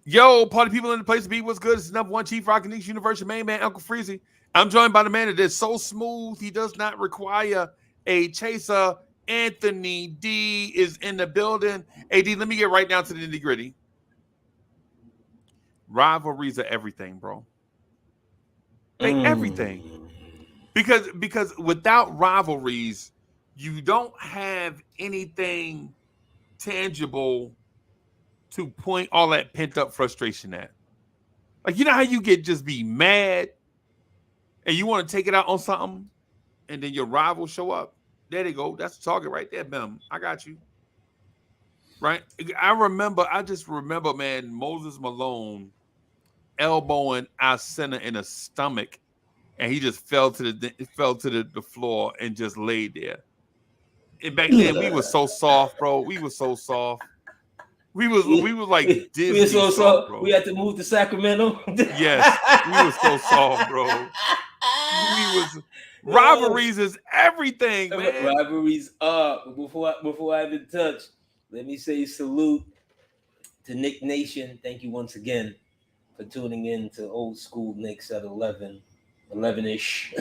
Yo, party people in the place to be. What's good? It's number one Chief Rock Knicks Universe, your main man, Uncle Freezie. I'm joined by the man that is so smooth, he does not require a chaser. Anthony D is in the building. AD, let me get right down to the nitty gritty. Rivalries are everything, bro. Everything. Because without rivalries, you don't have anything tangible to point all that pent up frustration at. Like, you know how you get just be mad and you want to take it out on something and then your rival show up? There they go. That's the target right there. Bam. I got you. Right? I just remember, man, Moses Malone elbowing our center in the stomach, and he just fell to the floor and just laid there. And back then we were so soft, bro. We were so soft. We were like Disney. We were so soft, bro. We had to move to Sacramento. Yes, we were so soft, bro. Rivalries is everything, man. Rivalries are. Before I even touch, let me say salute to Knick Nation. Thank you once again for tuning in to Old School Knicks at 11-ish.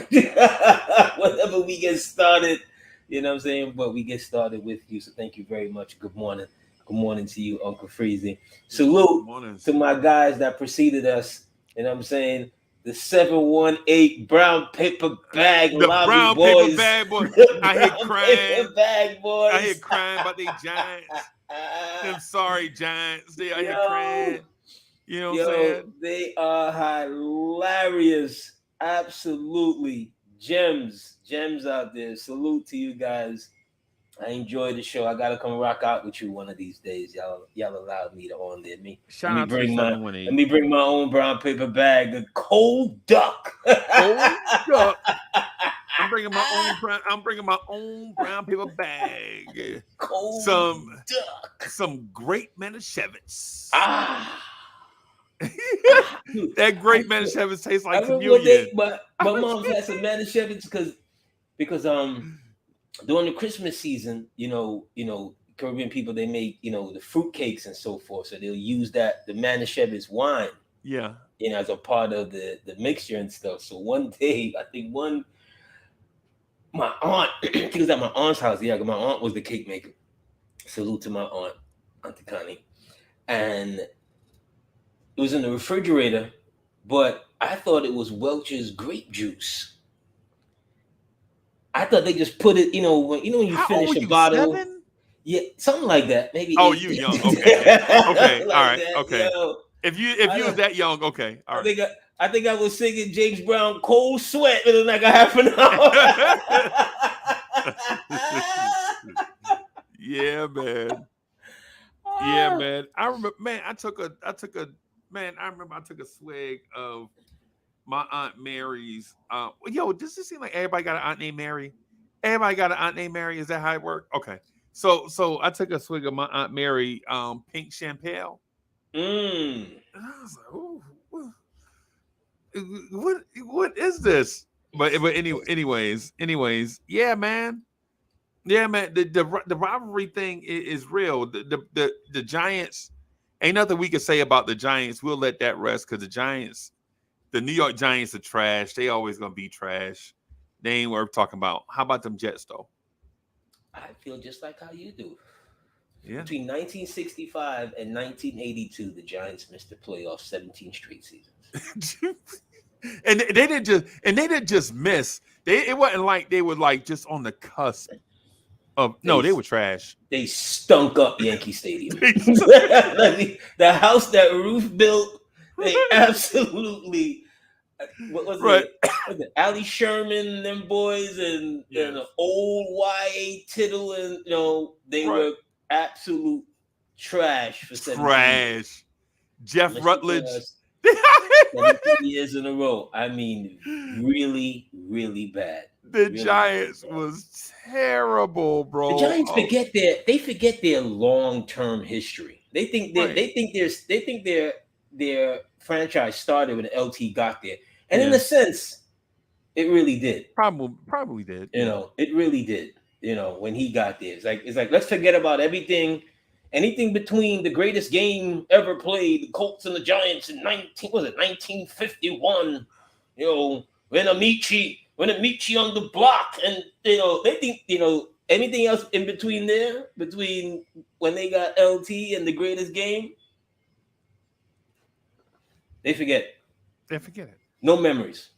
Whenever we get started, you know what I'm saying? But we get started with you. So thank you very much. Good morning. Good morning to you, Uncle Freezie. Salute to my guys that preceded us. You know what I'm saying? The 718 brown paper bag the lobby brown boys. Paper bag boys. I hear crying. Bag boys. I hear crying about these Giants. Them sorry Giants. I hear crying. You know what I'm saying? They are hilarious. Absolutely. Gems out there. Salute to you guys. I enjoy the show. I gotta come rock out with you one of these days. Y'all allowed me to on there. Let me bring my own brown paper bag, the cold duck. Cold duck. I'm bringing my own brown paper bag. Cold duck. Some great Manischewitz. That great Manischewitz tastes like communion. My mom had some Manischewitz because during the Christmas season, you know, Caribbean people, they make, the fruit cakes and so forth. So they'll use the Manischewitz wine. Yeah. As a part of the mixture and stuff. So one day, I think my aunt, I think it was at my aunt's house. Yeah, my aunt was the cake maker. Salute to my aunt, Auntie Connie. And it was in the refrigerator, but I thought it was Welch's grape juice. I thought they just put it, when you finish a bottle. 7? Yeah, something like that. Maybe. Oh, you young. Okay. Okay. Like all right. that, okay. If you was that young, okay. All right. I think I was singing James Brown "Cold Sweat" within like a half an hour. Yeah, man. Yeah, man. I remember, man. I took a swig of my Aunt Mary's. Does this seem like everybody got an aunt named Mary? Everybody got an aunt named Mary? Is that how it works? Okay. So I took a swig of my Aunt Mary pink champagne. And I was like, ooh, what is this? But anyways, yeah, man. Yeah, man. The rivalry thing is real. The Giants, ain't nothing we can say about the Giants. We'll let that rest because the New York Giants are trash. They always gonna be trash. They ain't worth talking about. How about them Jets though? I feel just like how you do. Yeah. Between 1965 and 1982, the Giants missed the playoffs 17 straight seasons. and they didn't just miss. It wasn't like they were like just on the cusp of. They were trash. They stunk up Yankee Stadium. The house that Ruth built. They absolutely. What was it? Ali Sherman, them boys, and the old Y.A. Tittle, and they were absolute trash for 17 years. Jeff Rutledge. 17 years in a row. I mean, really, really bad. The Giants was terrible, bro. The Giants forget their long-term history. They think their franchise started when LT got there. And in a sense, it really did. Probably did. It really did. When he got there. It's like let's forget about everything anything between the greatest game ever played, the Colts and the Giants in 1951, you know, when Amici on the block, and they think, anything else in between there, between when they got LT and the greatest game, they forget. They forget it. No memories.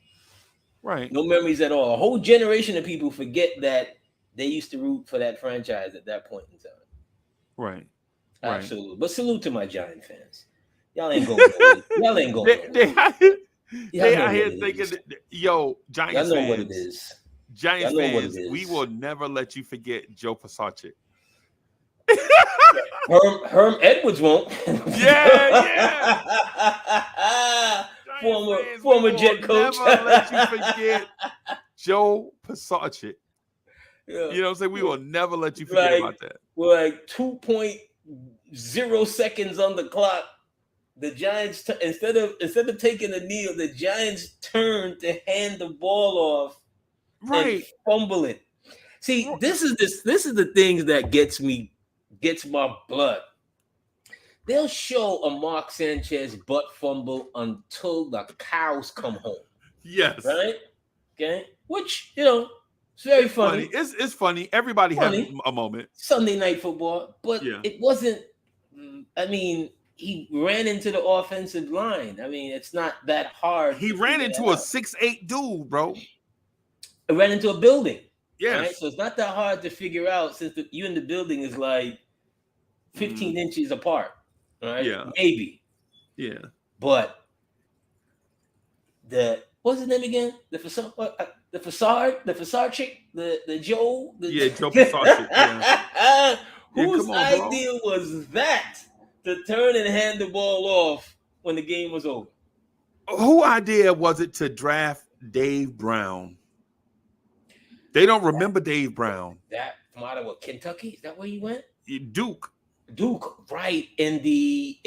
Right. No memories at all. A whole generation of people forget that they used to root for that franchise at that point in time. Right. Absolutely. But salute to my Giant fans. Y'all ain't going nowhere. Y'all ain't going nowhere. They out here thinking, yo, Giants fans. Y'all know what it is. Giants fans, we will never let you forget Joe Passacic. Herm Edwards won't. Yeah. former Jet coach. Never let you forget Joe Passacic. Yeah. You know what I'm saying? We will never let you forget about that. We're like 2.0 seconds on the clock. The Giants, instead of taking a kneel, the Giants turned to hand the ball off, and fumble it. See, this is the things that gets my blood. They'll show a Mark Sanchez butt fumble until the cows come home. Yes. Right? Okay. Which, it's very funny. It's funny. Everybody has a moment. Sunday Night Football. But it wasn't, he ran into the offensive line. I mean, it's not that hard. He ran into a 6'8" dude, bro. It ran into a building. Yes. Right? So it's not that hard to figure out, since you in the building is like 15 inches apart. Right? Yeah. Maybe. Yeah. But what's his name again? The facade chick, the Joe. Joe Passacic. Yeah. Whose idea was that to turn and hand the ball off when the game was over? Whose idea was it to draft Dave Brown? They don't remember Dave Brown. That from out of Kentucky? Is that where he went? Duke, right? In the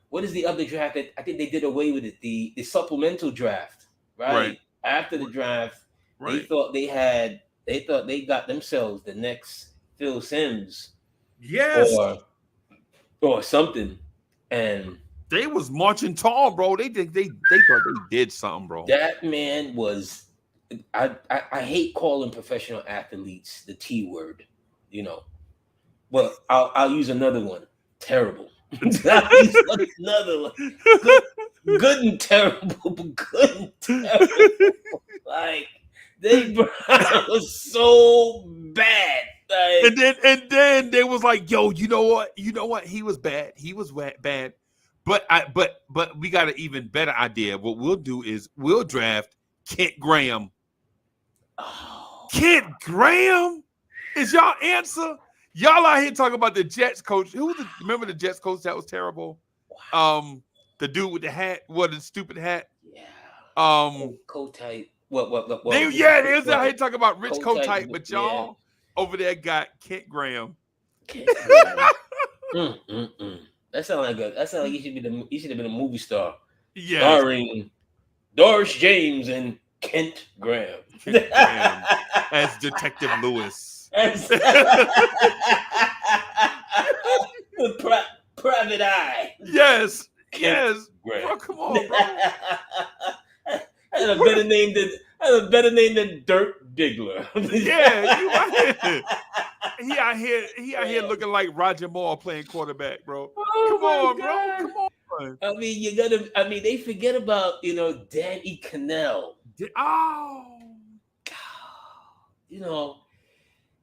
what is the other draft? I think they did away with it. The supplemental draft, right? After the draft, they thought they got themselves the next Phil Simms, yes, or something, and they was marching tall, bro. They thought they did something, bro. That man was. I hate calling professional athletes the T word, but I'll use another one. Terrible. I'll use another one. Good and terrible, but good and terrible. Like, Dave Brown was so bad. Like, and then they was like, yo, you know what? He was bad. He was bad. But we got an even better idea. What we'll do is we'll draft Kent Graham. oh. Kent Graham is y'all answer? Y'all out here talking about the Jets coach. Remember the Jets coach that was terrible? Wow. The dude with the hat, the stupid hat. Yeah. Coat type. What? They was out here talking about Rich coat type, but y'all over there got Kent Graham. That sounds like you should have been a movie star. Yeah. Starring Doris James and Kent Graham. As Detective Lewis. Private Eye. Yes. Kent Graham. Bro, come on, bro. I had a better name than Dirt Diggler. He out here looking like Roger Moore playing quarterback, bro. Oh, come on, bro. Come on. I mean, they forget about, Danny Cannell.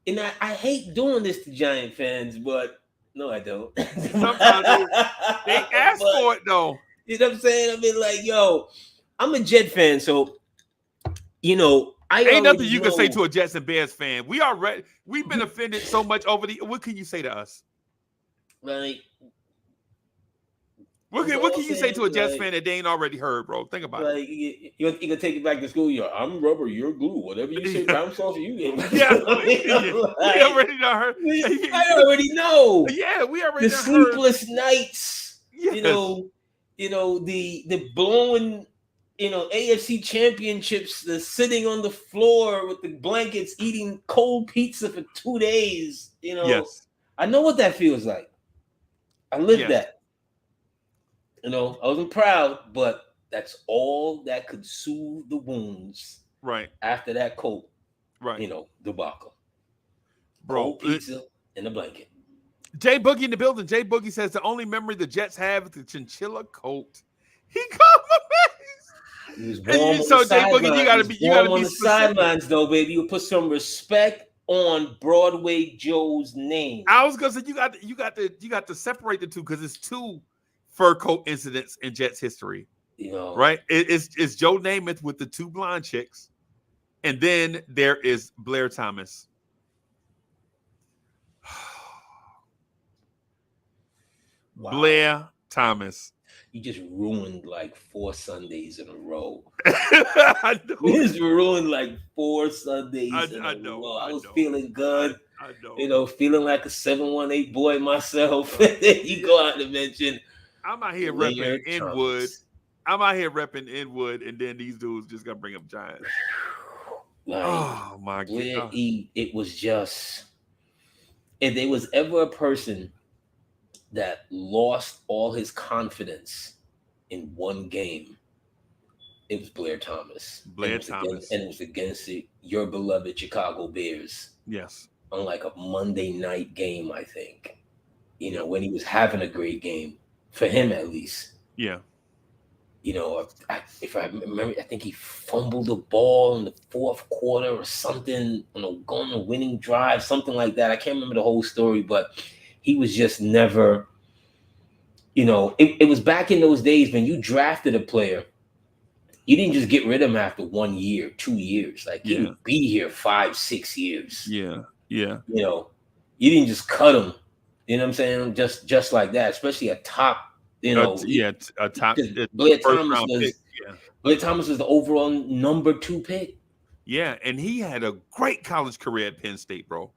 And I hate doing this to Giant fans, but no, I don't. Sometimes they ask for it, though. You know what I'm saying? I mean, like, yo, I'm a Jet fan, so, ain't nothing you can say to a Jets and Bears fan. We've been offended so much over what can you say to us? Like, what can you say to a Jets fan that they ain't already heard, bro? Think about it. You can take it back to school. I'm rubber, you're glue. Whatever you say, bounce off you. We already done heard. I already know. Yeah, we already the sleepless nights. Yes. The blowing, AFC championships. The sitting on the floor with the blankets, eating cold pizza for 2 days. Yes. I know what that feels like. I lived Yes. that. You know, I wasn't proud, but that's all that could soothe the wounds Right. after that Colt, Right. debacle. Bro. Cold pizza in a blanket. Jay Boogie in the building. Jay Boogie says the only memory the Jets have is the chinchilla coat. He compliments. He was And warm on the so Jay Boogie, sideline. He was you gotta warm on be the specific. sidelines, though, baby. You put some respect on Broadway Joe's name. I was gonna say you got to separate the two because it's two fur coat incidents in Jets history. Right? It's Joe Namath with the two blonde chicks, and then there is Blair Thomas. Wow. Blair Thomas. You just ruined like 4 Sundays in a row. I know. You just ruined like 4 Sundays in a row. I was feeling good. I know. Feeling like a 718 boy myself. You go out and mention. I'm out here repping Inwood. I'm out here repping Inwood, and then these dudes just gonna bring up Giants. Like, oh my god! It was just, if there was ever a person that lost all his confidence in one game, it was Blair Thomas. And it was against your beloved Chicago Bears. Yes. On like a Monday night game, I think. When he was having a great game, for him at least. Yeah. If I remember, I think he fumbled the ball in the fourth quarter or something, going on a winning drive, something like that. I can't remember the whole story, but he was just never, it was back in those days when you drafted a player, you didn't just get rid of him after 1 year, 2 years. Like, he would be here 5, 6 years. Yeah. Yeah. You didn't just cut him. You know what I'm saying? Just like that, especially a top. A top Blair Thomas was the overall number 2 pick. Yeah, and he had a great college career at Penn State, bro.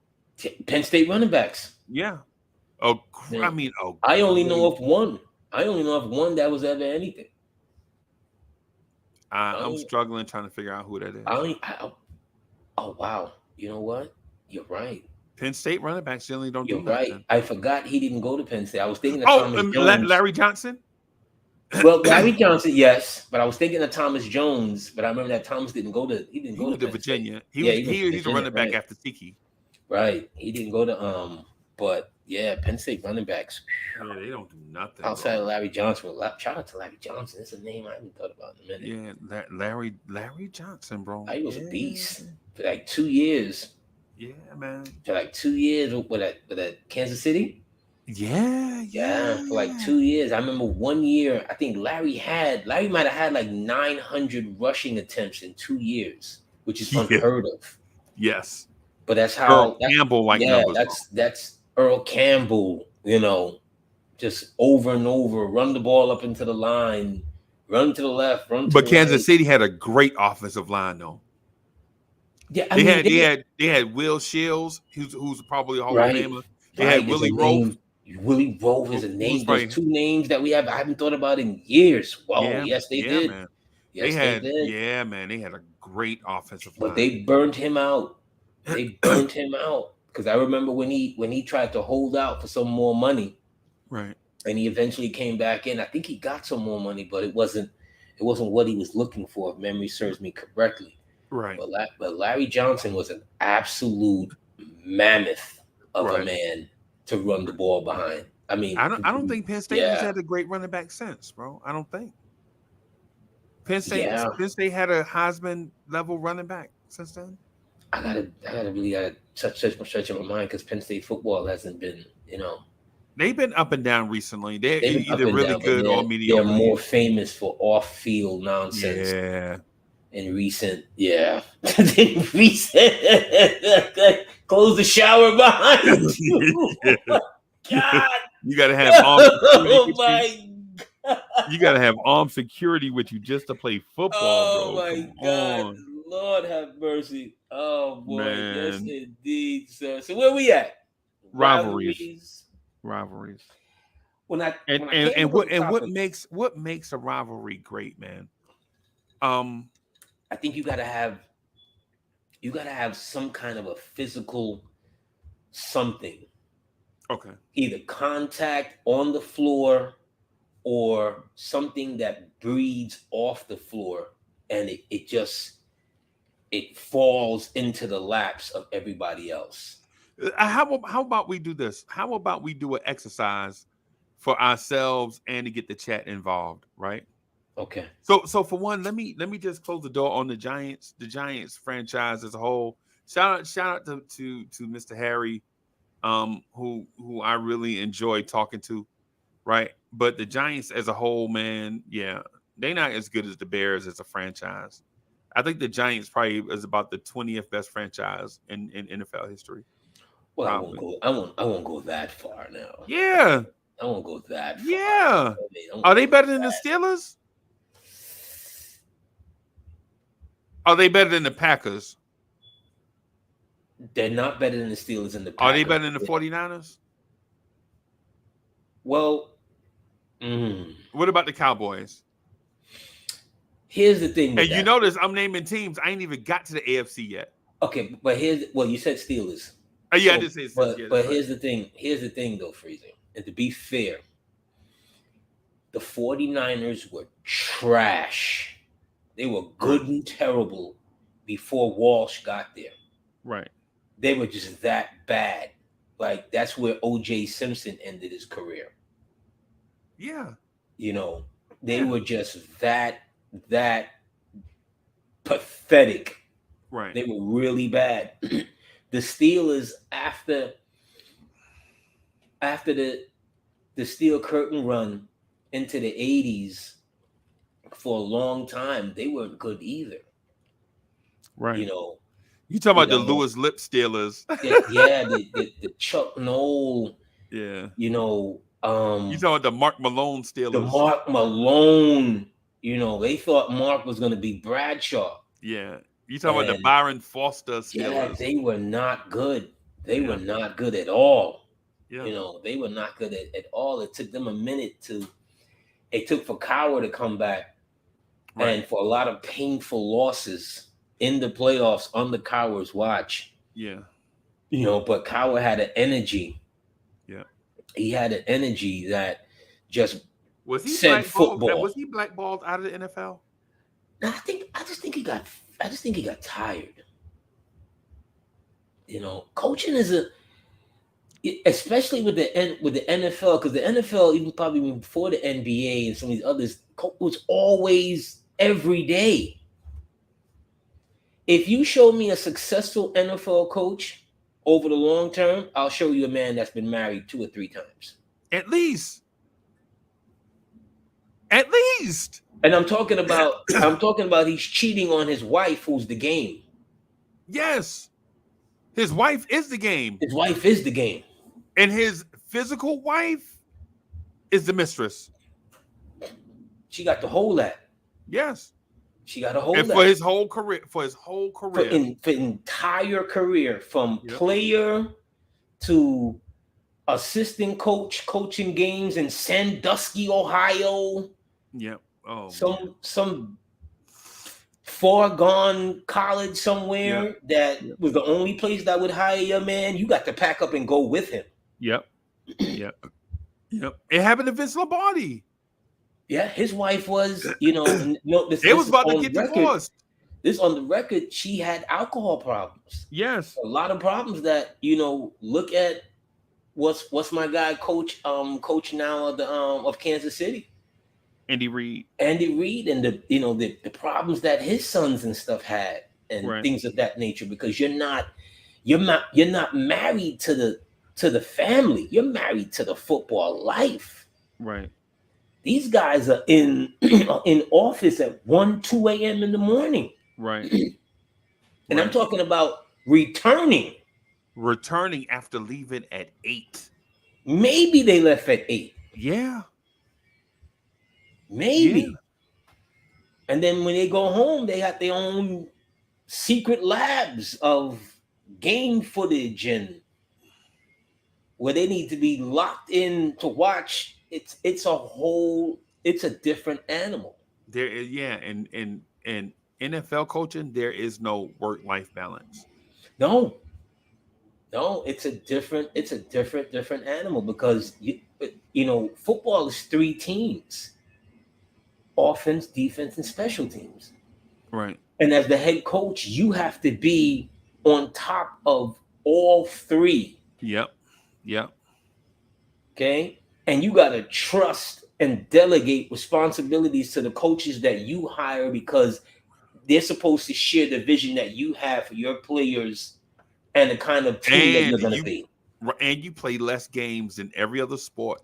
Penn State running backs. Yeah. I only know of one. I only know of one that was ever anything. I'm struggling trying to figure out who that is. Oh wow! You know what? You're right. Penn State running backs generally don't do right. nothing. I forgot he didn't go to Penn State. I was thinking of Thomas Jones. Larry Johnson? Well, Larry Johnson, yes. But I was thinking of Thomas Jones. But I remember that Thomas didn't go to Virginia. He's a running back after Tiki. Right. He didn't go to but yeah, Penn State running backs. Yeah, they don't do nothing. Outside of Larry Johnson. Shout out to Larry Johnson. It's a name I haven't thought about in a minute. Yeah, Larry Johnson, bro. He was a beast for like 2 years. Yeah, man. For like 2 years with that Kansas City. Yeah. For like 2 years. I remember 1 year, I think Larry might have had like 900 rushing attempts in 2 years, which is unheard of. Yes. But that's how Campbell numbers. That's Earl Campbell, just over and over, run the ball up into the line, run to the left, run to the right. But Kansas City had a great offensive line, though. Yeah, they had Will Shields, who's probably a Hall of Famer. They had Willie Rowe. Willie Rowe is a name. There's 2 names that I haven't thought about in years. Wow, yes, they did. Man. Yes, they did. Yeah, man, they had a great offensive line. But they burned him out. Because I remember when he tried to hold out for some more money, right? And he eventually came back in. I think he got some more money, but it wasn't what he was looking for, if memory serves me correctly. Right. But Larry Johnson was an absolute mammoth of a man to run the ball behind. I mean, I don't think Penn State has had a great running back since, bro. I don't think Penn State had a Heisman level running back since then. I gotta really touch my mind because Penn State football hasn't been, They've been up and down recently. They're either really good or mediocre. They're more famous for off-field nonsense. Yeah. In recent, close the shower behind you. God, you gotta have armed security. My God. You gotta have armed security with you just to play football, bro. My God. Lord have mercy. Oh boy, man. Yes indeed, sir. So where we at? Rivalries. What makes a rivalry great, man? I think you gotta have some kind of a physical something. Okay. Either contact on the floor or something that breeds off the floor, and it just it falls into the laps of everybody else. How about we do this? How about we do an exercise for ourselves and to get the chat involved, right? Okay. So for one, let me just close the door on the Giants franchise as a whole. Shout out to Mr. Harry, who I really enjoy talking to, right? But the Giants as a whole, man, yeah, they're not as good as the Bears as a franchise. I think the Giants probably is about the 20th best franchise in NFL history. Well, I won't Probably. go. I won't go that far now. Yeah. I won't go that far. Yeah. I Are won't they go better than the that. Steelers? Are they better than the Packers? They're not better than the Steelers and the Are they Packers. better than the 49ers? Well, mm, What about the Cowboys? here's the thing with And you that. notice I'm naming teams. I ain't even got to the AFC yet. Okay, but you said Steelers. Yeah, I So, did say Steelers. but Yeah, but that's right. here's the thing. Here's the thing, though, Freezer. And to be fair, the 49ers were trash. They were good and terrible before Walsh got there. Right. They were just that bad. Like that's where O.J. Simpson ended his career. Yeah. They Yeah. were just that pathetic. Right. They were really bad. The Steelers after the steel curtain run into the 80s, for a long time they weren't good either. Right. You know, You talking you about the know, Lewis Lip Steelers? yeah, the Chuck Noll, Yeah. you know, You talking about the Mark Malone the Steelers? Mark Malone, they thought Mark was going to be Bradshaw. Yeah. You talking about the And Byron Foster yeah, Steelers? they were not good. They Yeah. were not good at all. Yeah. They were not good at all. It took them a minute it took for Cowher to come back, Right. and for a lot of painful losses in the playoffs under Cowher's watch. Yeah. But Cowher had an energy. Yeah. He had an energy that just Was he said blackballed? football. Was he blackballed out of the NFL? I just think he got tired. Coaching is especially with the NFL, because the NFL, even probably before the NBA and some of these others, was always every day. If you show me a successful NFL coach over the long term, I'll show you a man that's been married 2 or 3 times. At least. And I'm talking about he's cheating on his wife, who's the game. Yes. His wife is the game. His wife is the game. And his physical wife is the mistress. She got to hold that. Yes. She got to hold and that. For his whole career. For entire career, from player to assistant coach, coaching games in Sandusky, Ohio. Yep. Oh, some far gone college somewhere that was the only place that would hire your man. You got to pack up and go with him. Yep. It happened to Vince Lombardi. Yeah, his wife was, it was about to get divorced. This on the record, she had alcohol problems. Yes. A lot of problems that, look at what's my guy coach now of Kansas City. Andy Reid and the problems that his sons and stuff had and things of that nature, because you're not married to the family. You're married to the football life. Right. These guys are in office at 1-2 a.m. in the morning. Right. And I'm talking about returning after leaving at 8. Maybe they left at 8. Yeah. Maybe. Yeah. And then when they go home, they have their own secret labs of game footage and where they need to be locked in to watch. It's a different animal. There is, and NFL coaching, there is no work-life balance. No. No, it's a different animal because football is three teams: offense, defense, and special teams. Right. And as the head coach, you have to be on top of all three. Yep. Yep. Okay. And you got to trust and delegate responsibilities to the coaches that you hire because they're supposed to share the vision that you have for your players and the kind of team that And you're going to be. you play less games than every other sport.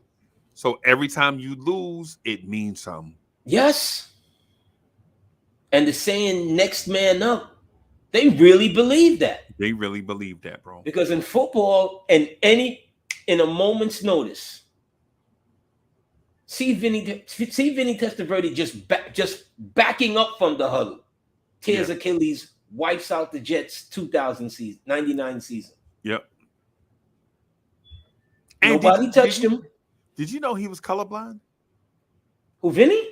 So every time you lose, it means something. Yes. And the saying next man up, they really believe that. They really believe that, bro. Because in football, in a moment's notice, see Vinny Testaverde just backing up from the huddle, tears Achilles, wipes out the Jets 2000 season, 99 season. Yep. And nobody touched him. Did you know he was colorblind? Who, Vinny?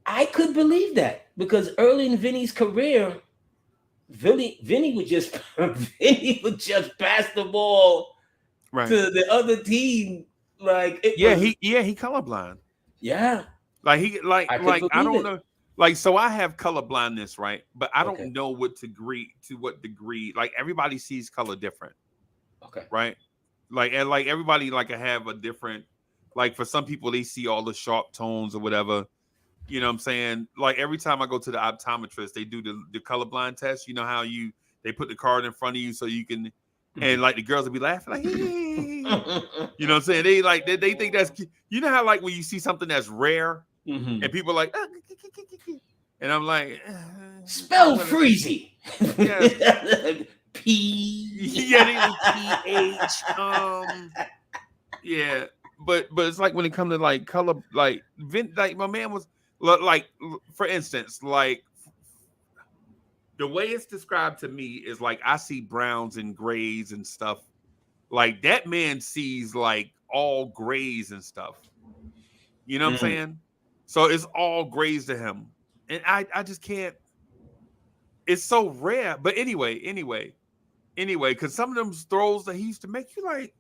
I could believe that because early in Vinny's career, Vinny would just pass the ball to the other team. Like he colorblind. Yeah. Like I don't know. Like, so I have color blindness, right? But I don't know what degree. Like everybody sees color different. Okay. Right? Like everybody I have a different, like for some people they see all the sharp tones or whatever. You know what I'm saying? Like every time I go to the optometrist, they do the colorblind test. You know how they put the card in front of you so you can, and like the girls will be laughing like, you know what I'm saying? They think that's, you know how like when you see something that's rare and people are like, and I'm like, spell Freezie. Yeah. Yeah. But it's like when it comes to like color, like my man was like, for instance, like the way it's described to me is like I see browns and grays and stuff. Like that man sees like all grays and stuff. You know what I'm saying? So it's all grays to him. And I just can't. It's so rare. But anyway, because some of them throws that he used to make, you like,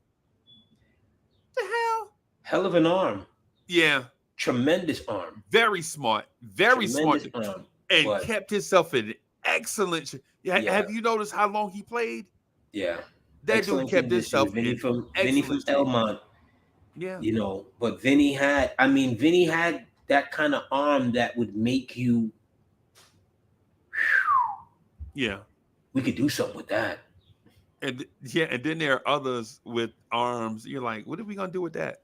the hell? Hell of an arm. Yeah. Tremendous arm. Very smart. Very smart. Arm, and kept himself in excellent shape. Yeah. Have you noticed how long he played? Yeah. That excellent dude kept himself Vinny from Elmont. Yeah. You know, but Vinny had that kind of arm that would make you. Yeah. We could do something with that. And then there are others with arms. You're like, what are we gonna do with that?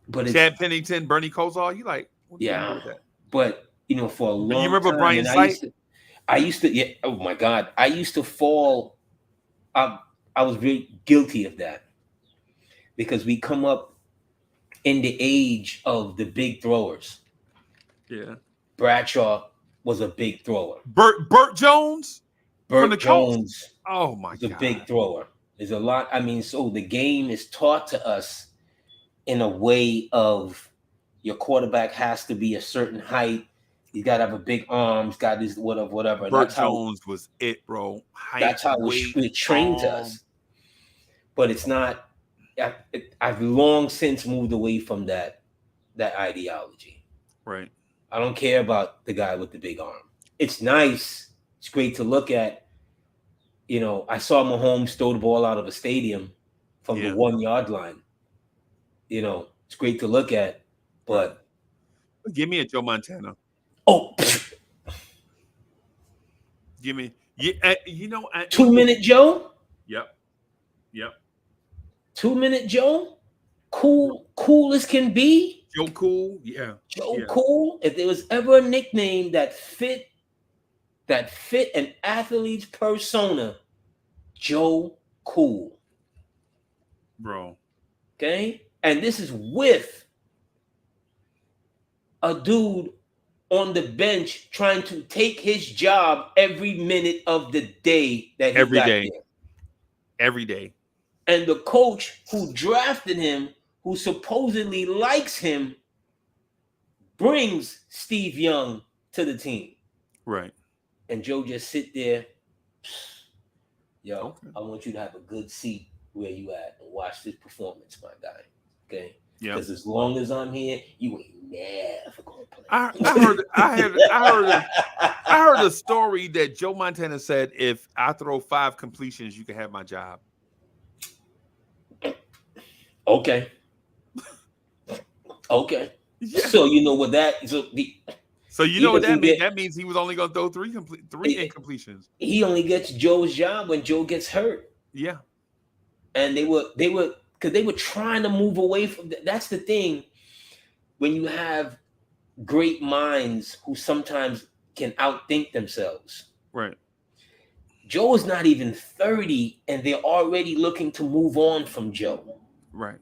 But Chad Pennington, Bernie Kosar, you like, what are we gonna do with that? But for a long time. You remember Brian Sight? I used to, yeah. Oh my God, I used to fall. I was very guilty of that because we come up in the age of the big throwers. Yeah. Bradshaw was a big thrower. Burt Jones. Burt Jones. Oh my God. The big thrower. There's a lot. I mean, so the game is taught to us in a way of your quarterback has to be a certain height. He's got to have a big arm. He's got this whatever. Burt Jones was it, bro. Height, that's how we trained us. But it's not. I've long since moved away from that ideology. Right. I don't care about the guy with the big arm. It's nice. It's great to look at. You know, I saw Mahomes throw the ball out of a stadium from the 1 yard line. You know, it's great to look at, but give me a Joe Montana. Oh, give me, 2 minute Joe. Yep. 2 minute Joe, cool as can be. Joe Cool, yeah. Joe Cool. If there was ever a nickname that fit an athlete's persona, Joe Cool. Bro. Okay? And this is with a dude on the bench trying to take his job every minute of the day that he got there. Every day. And the coach who drafted him, who supposedly likes him, brings Steve Young to the team. Right. And Joe just sit there. Yo, Okay. I want you to have a good seat where you at and watch this performance, my guy. Okay? Yeah. Because as long as I'm here, you ain't never gonna play. I heard a story that Joe Montana said, if I throw 5 completions, you can have my job. Okay. Okay. Yeah. So you know what that So you know what that means? That means he was only going to throw 3 incompletions. He only gets Joe's job when Joe gets hurt. Yeah. And they were because they were trying to move away from that's the thing when you have great minds who sometimes can outthink themselves. Right. Joe is not even 30 and they're already looking to move on from Joe. Right.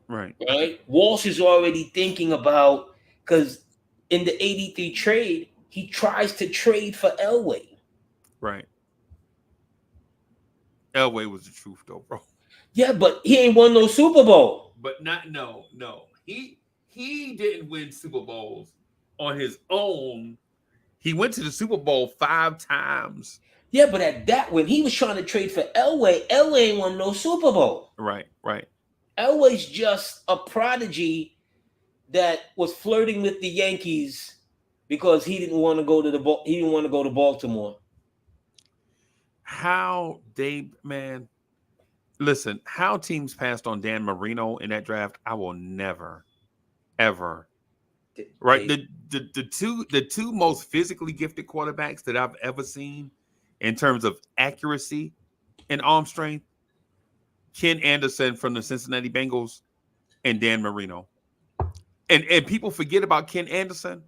Right. Right. Walsh is already thinking about, because in the 83 trade, he tries to trade for Elway. Right. Elway was the truth though, bro. Yeah, but he ain't won no Super Bowl. But no. He didn't win Super Bowls on his own. He went to the Super Bowl 5 times. Yeah, but at that, when he was trying to trade for Elway ain't won no Super Bowl. Right. Elway's just a prodigy that was flirting with the Yankees because he didn't want to go to Baltimore. How how teams passed on Dan Marino in that draft, I will never, ever. Right. The two most physically gifted quarterbacks that I've ever seen in terms of accuracy and arm strength, Ken Anderson from the Cincinnati Bengals and Dan Marino. And people forget about Ken Anderson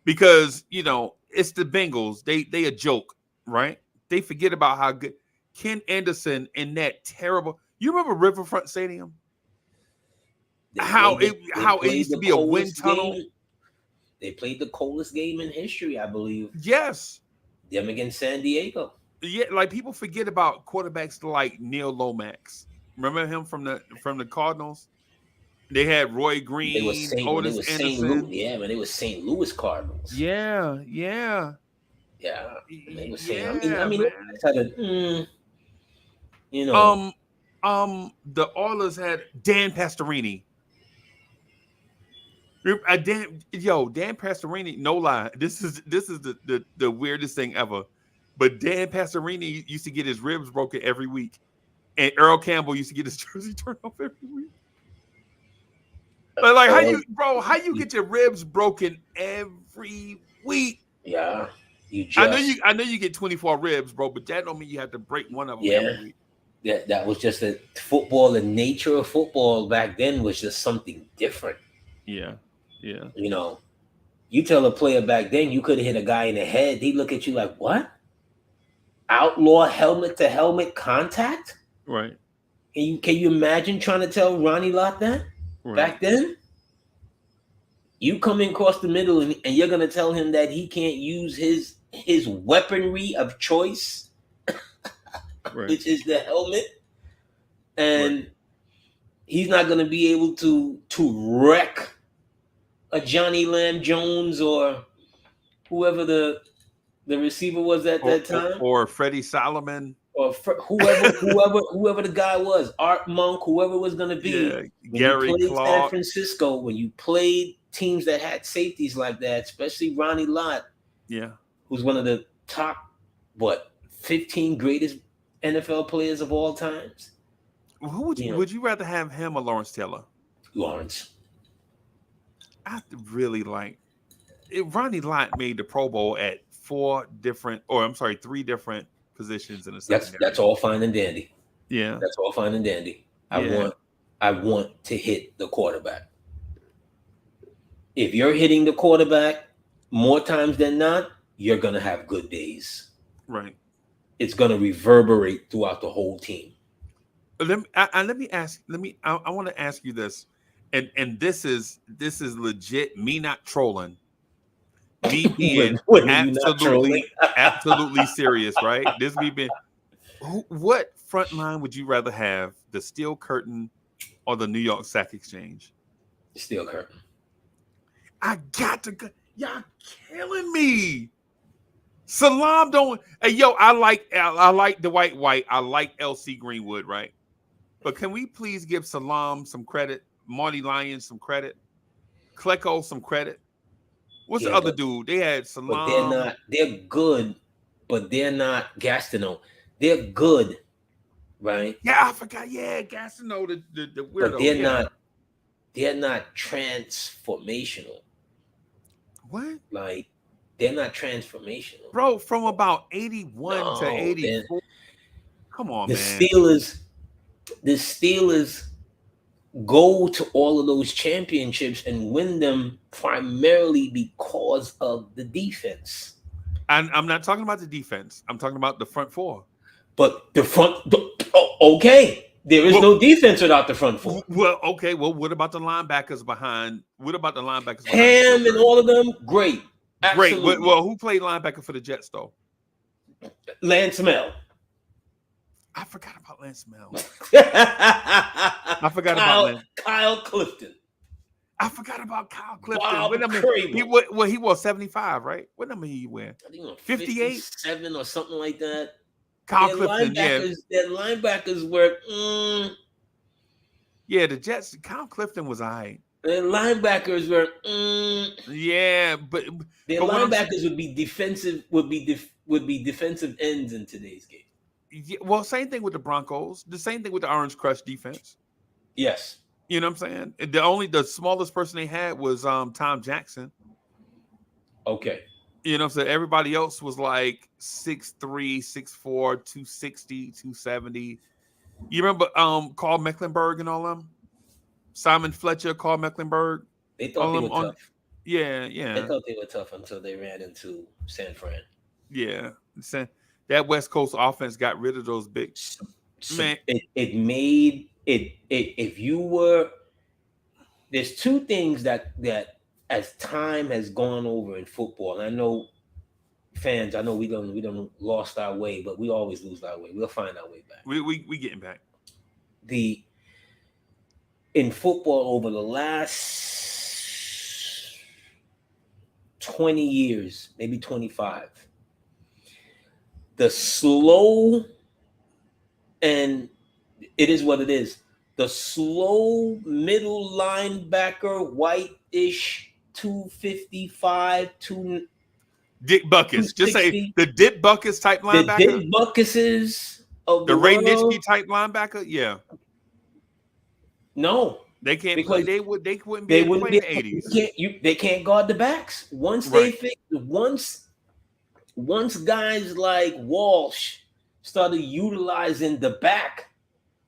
because, it's the Bengals. They a joke, right? They forget about how good Ken Anderson in that terrible. You remember Riverfront Stadium? How it used to be a wind tunnel. They played the coldest game in history, I believe. Yes. Them against San Diego. Yeah, like people forget about quarterbacks like Neil Lomax. Remember him from the Cardinals? They had Roy Green, Otis Anderson. When they were St. Louis Cardinals. Yeah. Yeah. They were saying, the Oilers had Dan Pastorini. Dan Pastorini, no lie. This is the weirdest thing ever. But Dan Pastorini used to get his ribs broken every week. And Earl Campbell used to get his jersey turned off every week. Like how you get your ribs broken every week? Yeah. I know you get 24 ribs, bro, but that don't mean you have to break one of them every week. Yeah, that was just the football. The nature of football back then was just something different. Yeah. You tell a player back then you could have hit a guy in the head, he'd look at you like, what? Outlaw helmet to helmet contact? Right. Can you imagine trying to tell Ronnie Lott that back then? You come in across the middle and you're gonna tell him that he can't use his weaponry of choice, which is the helmet, and he's not gonna be able to wreck a Johnny Lamb Jones or whoever the receiver was at that time, or Freddie Solomon, or whoever the guy was, Art Monk, whoever it was going to be. Gary Clark. San Francisco, when you played teams that had safeties like that, especially Ronnie Lott, who's one of the top 15 greatest NFL players of all times. Who would you rather have, him or Lawrence Taylor? Lawrence. I really Ronnie Lott made the Pro Bowl at 3 different positions in the secondary. That's all fine and dandy. Yeah. That's all fine and dandy. I want to hit the quarterback. If you're hitting the quarterback more times than not, you're gonna have good days. Right. It's gonna reverberate throughout the whole team. I want to ask you this. And this is legit me not trolling. Me being absolutely serious, right? This me being what front line would you rather have, the Steel Curtain or the New York Sack Exchange? Steel Curtain. I got to go. Y'all killing me. Salam don't. Hey, yo, I like Dwight White. I like LC Greenwood, right? But can we please give Salam some credit? Marty Lyons some credit. Klecko some credit. What's the Yeah, other dude? They had but they're Salam. not. They're good, but they're not Gastineau. They're good, right? Yeah, I forgot. Yeah, Gastineau, the But weirdo. Yeah. they're not transformational. What? Like they're not transformational. Bro, from about 81 to No, then 84. Come on, the man. Steelers go to all of those championships and win them primarily because of the defense. I'm not talking about the defense. I'm talking about the front four. But okay. There is no defense without the front four. Well, okay. Well, what about the linebackers behind? What about the linebackers behind? Ham and all of them, great. Absolutely. Great. Well, who played linebacker for the Jets, though? Lance Mel. I forgot about Lance Mel. I forgot about Lance. Kyle Clifton. I forgot about Kyle Clifton. Bob What number? He was 75, right? What number he wear? 58, 7 or something like that. Kyle Clifton, yeah. Their linebackers were. Yeah, the Jets. Kyle Clifton was all right. Their linebackers were. Yeah, but their linebackers would be defensive. Would be defensive ends in today's game. Yeah, well, same thing with the Broncos. The same thing with the Orange Crush defense. Yes. You know what I'm saying? The smallest person they had was Tom Jackson. Okay. You know what I'm saying? Everybody else was like 6'3", 6'4", 260, 270. You remember Carl Mecklenburg and all them? Simon Fletcher, Carl Mecklenburg. They thought they were tough. Yeah. They thought they were tough until they ran into San Fran. Yeah. That West Coast offense got rid of those big man. It made it. If you were, there's two things that as time has gone over in football, and I know fans, I know we don't lost our way, but we always lose our way. We'll find our way back. We getting back. In football over the last 20 years, maybe 25. The slow, and it is what it is. The slow middle linebacker, white-ish, 255, Dick Buckus. Just say the Dick Buckus type linebacker. The Dick Buckuses of the Ray world. Nitschke type linebacker. Yeah. No, they can't play. They wouldn't be able to play in the 80s. They can't guard the backs. Once guys like Walsh started utilizing the back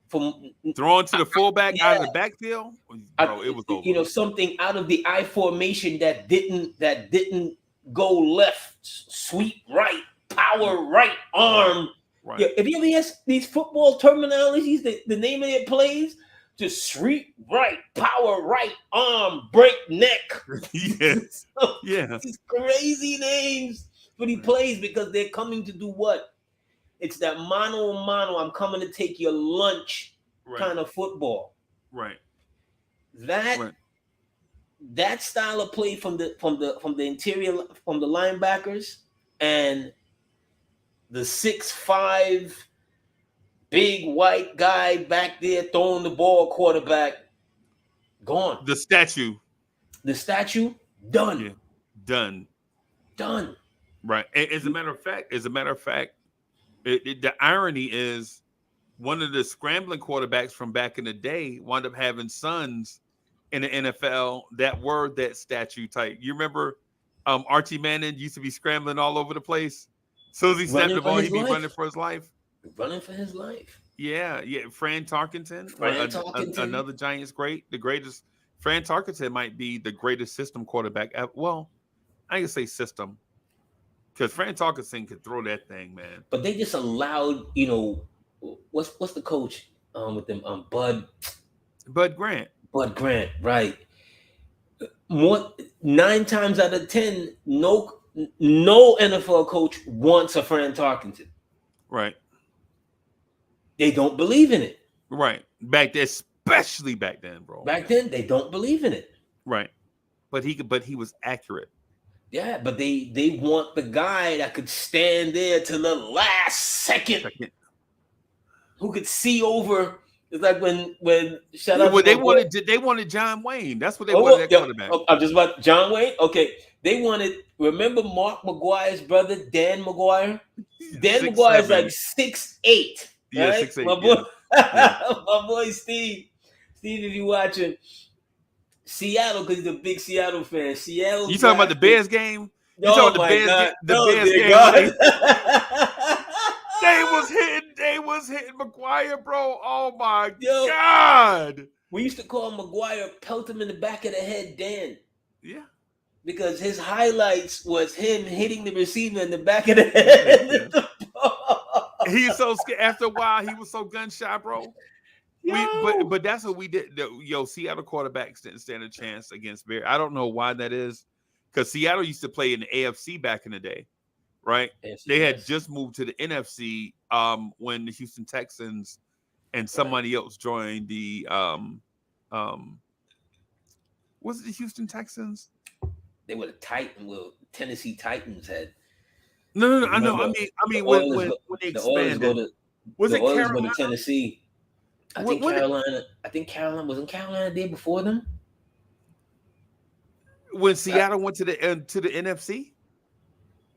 from throwing to the fullback out of the backfield, bro, it was over. Something out of the I formation that didn't go left, sweep right, power right, arm. Right. Yeah, if you ever hear these football terminologies, the name of their plays, just sweep right, power right, arm, break neck. Yes. Yeah. These crazy names for the plays because they're coming to do what? It's that mano a mano. I'm coming to take your lunch kind of football. Right. That style of play from the interior, from the linebackers and the 6'5" big white guy back there throwing the ball, quarterback, gone. The statue, done. Yeah. Done. Right. As a matter of fact, the irony is one of the scrambling quarterbacks from back in the day wound up having sons in the NFL that were that statue type. You remember Archie Manning used to be scrambling all over the place. So as he snapped the ball, he'd be running for his life. Yeah. Fran Tarkenton, another Giants great. The greatest. Fran Tarkenton might be the greatest system quarterback ever. Well, I can say system because Fran Tarkenton could throw that thing, man. But they just allowed, what's the coach with them? Bud Grant. Bud Grant, right? 9 times out of 10, no NFL coach wants a Fran Tarkenton. Right. They don't believe in it. Right. Especially back then, bro. Back then, they don't believe in it. Right. But he was accurate. Yeah, but they want the guy that could stand there to the last second, who could see over. It's like when shout out Well, to my boy. they wanted John Wayne. That's what they Oh, wanted that yeah, quarterback. I'm just about John Wayne. Okay, they wanted. Remember Mark McGuire's brother, Dan McGuire. Dan 6'7". McGuire is like 6'8". Yeah, Right, 6'8". my boy, Yeah. my boy Steve. Steve, if you watching Seattle, because he's a big Seattle fan. Seattle. You talking about the Bears game? You Oh talking about my God! the No, Bears dear game? God. They was hitting McGuire, bro. Oh my Yo. God! We used to call McGuire, pelt him in the back of the head, Dan. Yeah. Because his highlights was him hitting the receiver in the back of the head. He's so scared. After a while, he was so gun shy, bro. But that's what we did. Seattle quarterbacks didn't stand a chance against Bears. I don't know why that is, because Seattle used to play in the AFC back in the day, right? Yes, they had just moved to the NFC when the Houston Texans and somebody else joined the was it the Houston Texans? They were the Titans. Well, Tennessee Titans had. No. I know. I mean, when they expanded, was it Carolina? Carolina? Go to Tennessee. I think Carolina wasn't Carolina there before them. When Seattle went to the NFC,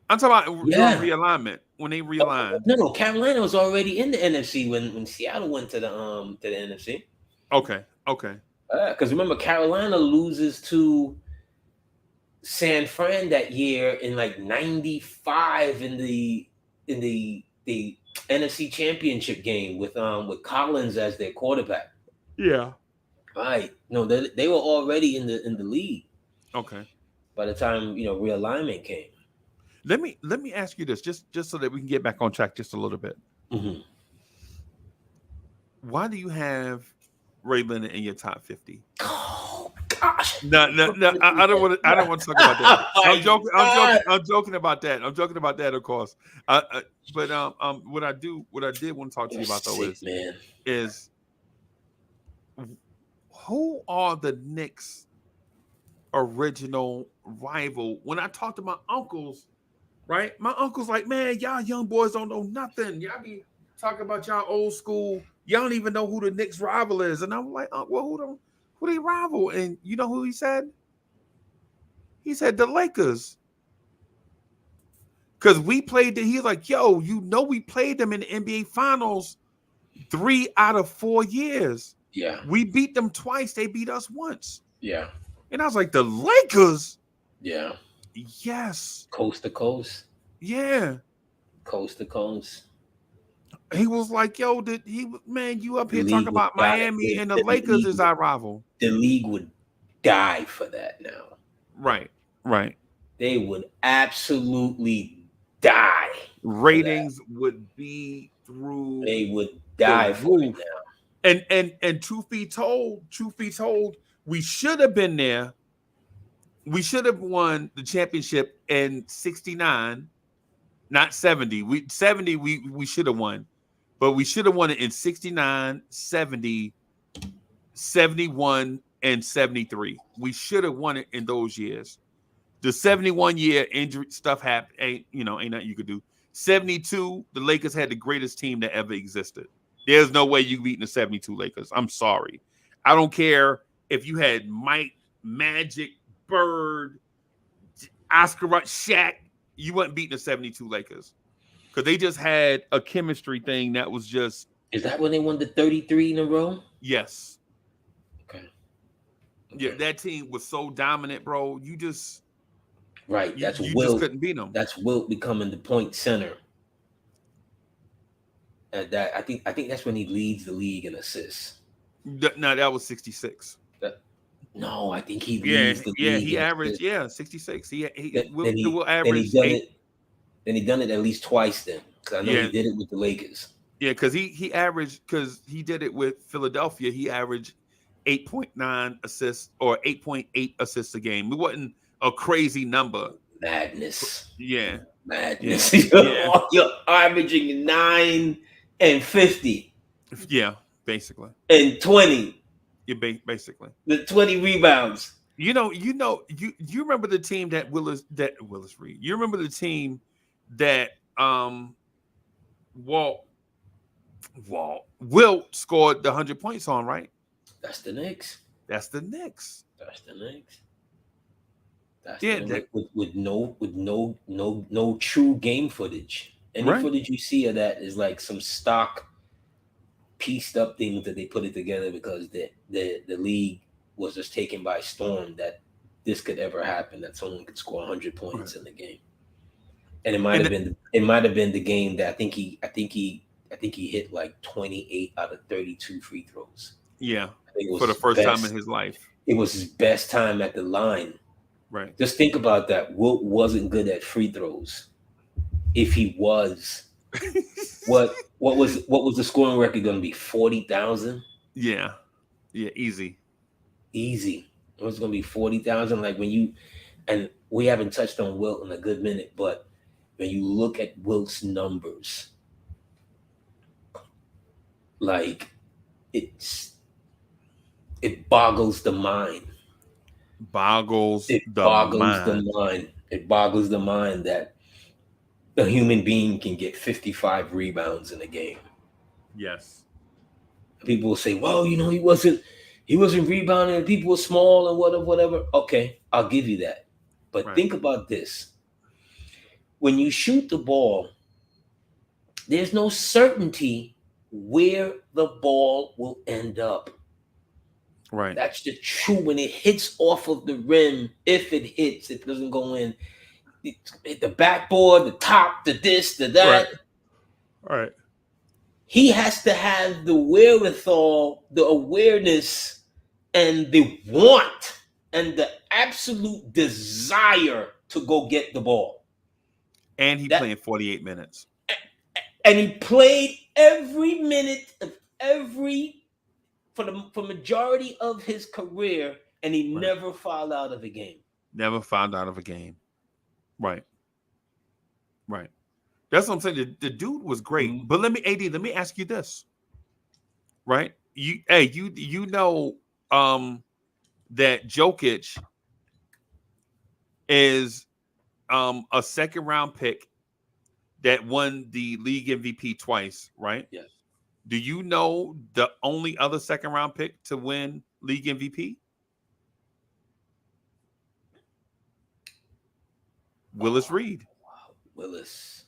I'm talking about realignment. When they realigned. No, Carolina was already in the NFC when Seattle went to the NFC. Okay. Because remember, Carolina loses to San Fran that year in like '95 in the NFC Championship game with Collins as their quarterback. Yeah. Right. No, they were already in the league. Okay. By the time realignment came. Let me ask you this, just so that we can get back on track just a little bit. Mm-hmm. Why do you have Ray Leonard in your top 50? Oh gosh! No. I don't want to talk about that. I'm joking. I'm joking about that. I'm joking about that, of course. But what I did want to talk to you about though is who are the Knicks' original rival? When I talk to my uncles, right? My uncle's like, man, y'all young boys don't know nothing. Y'all be talking about y'all old school. Y'all don't even know who the Knicks rival is. And I'm like, well, who they rival? And you know who he said? He said the Lakers. Because we played he's like, yo, we played them in the NBA Finals 3 out of 4 years. Yeah. We beat them twice. They beat us once. Yeah. And I was like, the Lakers? Yeah. Yes. Coast to coast. Yeah. Coast to coast. He was like, yo, you up here talking about Miami and the Lakers is our rival. The league would die for that now. Right. They would absolutely die. Ratings would be through. They would die for it now. And truth be told, we should have been there. We should have won the championship in 69, not 70. We should have won. But we should have won it in 69, 70, 71, and 73. We should have won it in those years. The 71 year injury stuff happened. Ain't nothing you could do. 72, the Lakers had the greatest team that ever existed. There's no way you beating the 72 Lakers. I'm sorry. I don't care if you had Mike, Magic, Bird, Oscar, Shaq. You wasn't beating the 72 Lakers. Because they just had a chemistry thing that was just. Is that when they won the 33 in a row? Yes. Okay. Yeah, that team was so dominant, bro. You just. Right. You just couldn't beat them. That's Wilt becoming the point center. And that I think that's when he leads the league in assists. No, that was 66. No, I think he leads the league. Yeah, he averaged 66. Will average Then he done it at least twice then. Because I know he did it with the Lakers. Yeah, because he averaged, because he did it with Philadelphia, he averaged 8.9 assists or 8.8 assists a game. It wasn't a crazy number. Madness. Yeah. Madness. You're averaging 9 and 50. Yeah, basically. And 20. Yeah, basically. The 20 rebounds. You remember the team that Willis Reed. You remember the team that Walt Wilt scored the 100 points on, right? That's the Knicks. That's the Knicks. That's the Knicks. That's Yeah, the that, with no true game footage. Any right. footage you see of that is like some stock pieced up things that they put it together because the league was just taken by storm that this could ever happen, that someone could score 100 points Right. in the game. And it might have been the game that I think he hit like 28 out of 32 free throws. Yeah, I think for the first time in his life. it was his best time at the line. Right. Just think about that. Wilt wasn't good at free throws. If he was, what was the scoring record going to be? 40,000? Yeah. Yeah, easy. Easy. It was going to be 40,000. Like and we haven't touched on Wilt in a good minute, but when you look at Wilt's numbers, like it boggles the mind. Boggles It the boggles the mind. mind. It boggles the mind that a human being can get 55 rebounds in a game. Yes. People will say, "Well, he wasn't rebounding. And people were small and whatever." Okay, I'll give you that. But Right. think about this: when you shoot the ball, there's no certainty where the ball will end up. Right. That's the true. When it hits off of the rim, if it hits, it doesn't go in. It hit the backboard, the top, the this, the that. Right. He has to have the wherewithal, the awareness, and the want, and the absolute desire to go get the ball. And he That playing 48 minutes. and he played every minute of every for majority of his career, and he Right. never fouled out of a game. Never found out of a game. Right. Right. That's what I'm saying. The dude was great. Mhm. But let me ask you this. Right? You know that Jokic is a second round pick that won the league MVP twice, right? Yes. Do you know the only other second round pick to win league MVP? Willis Reed. Wow. Willis.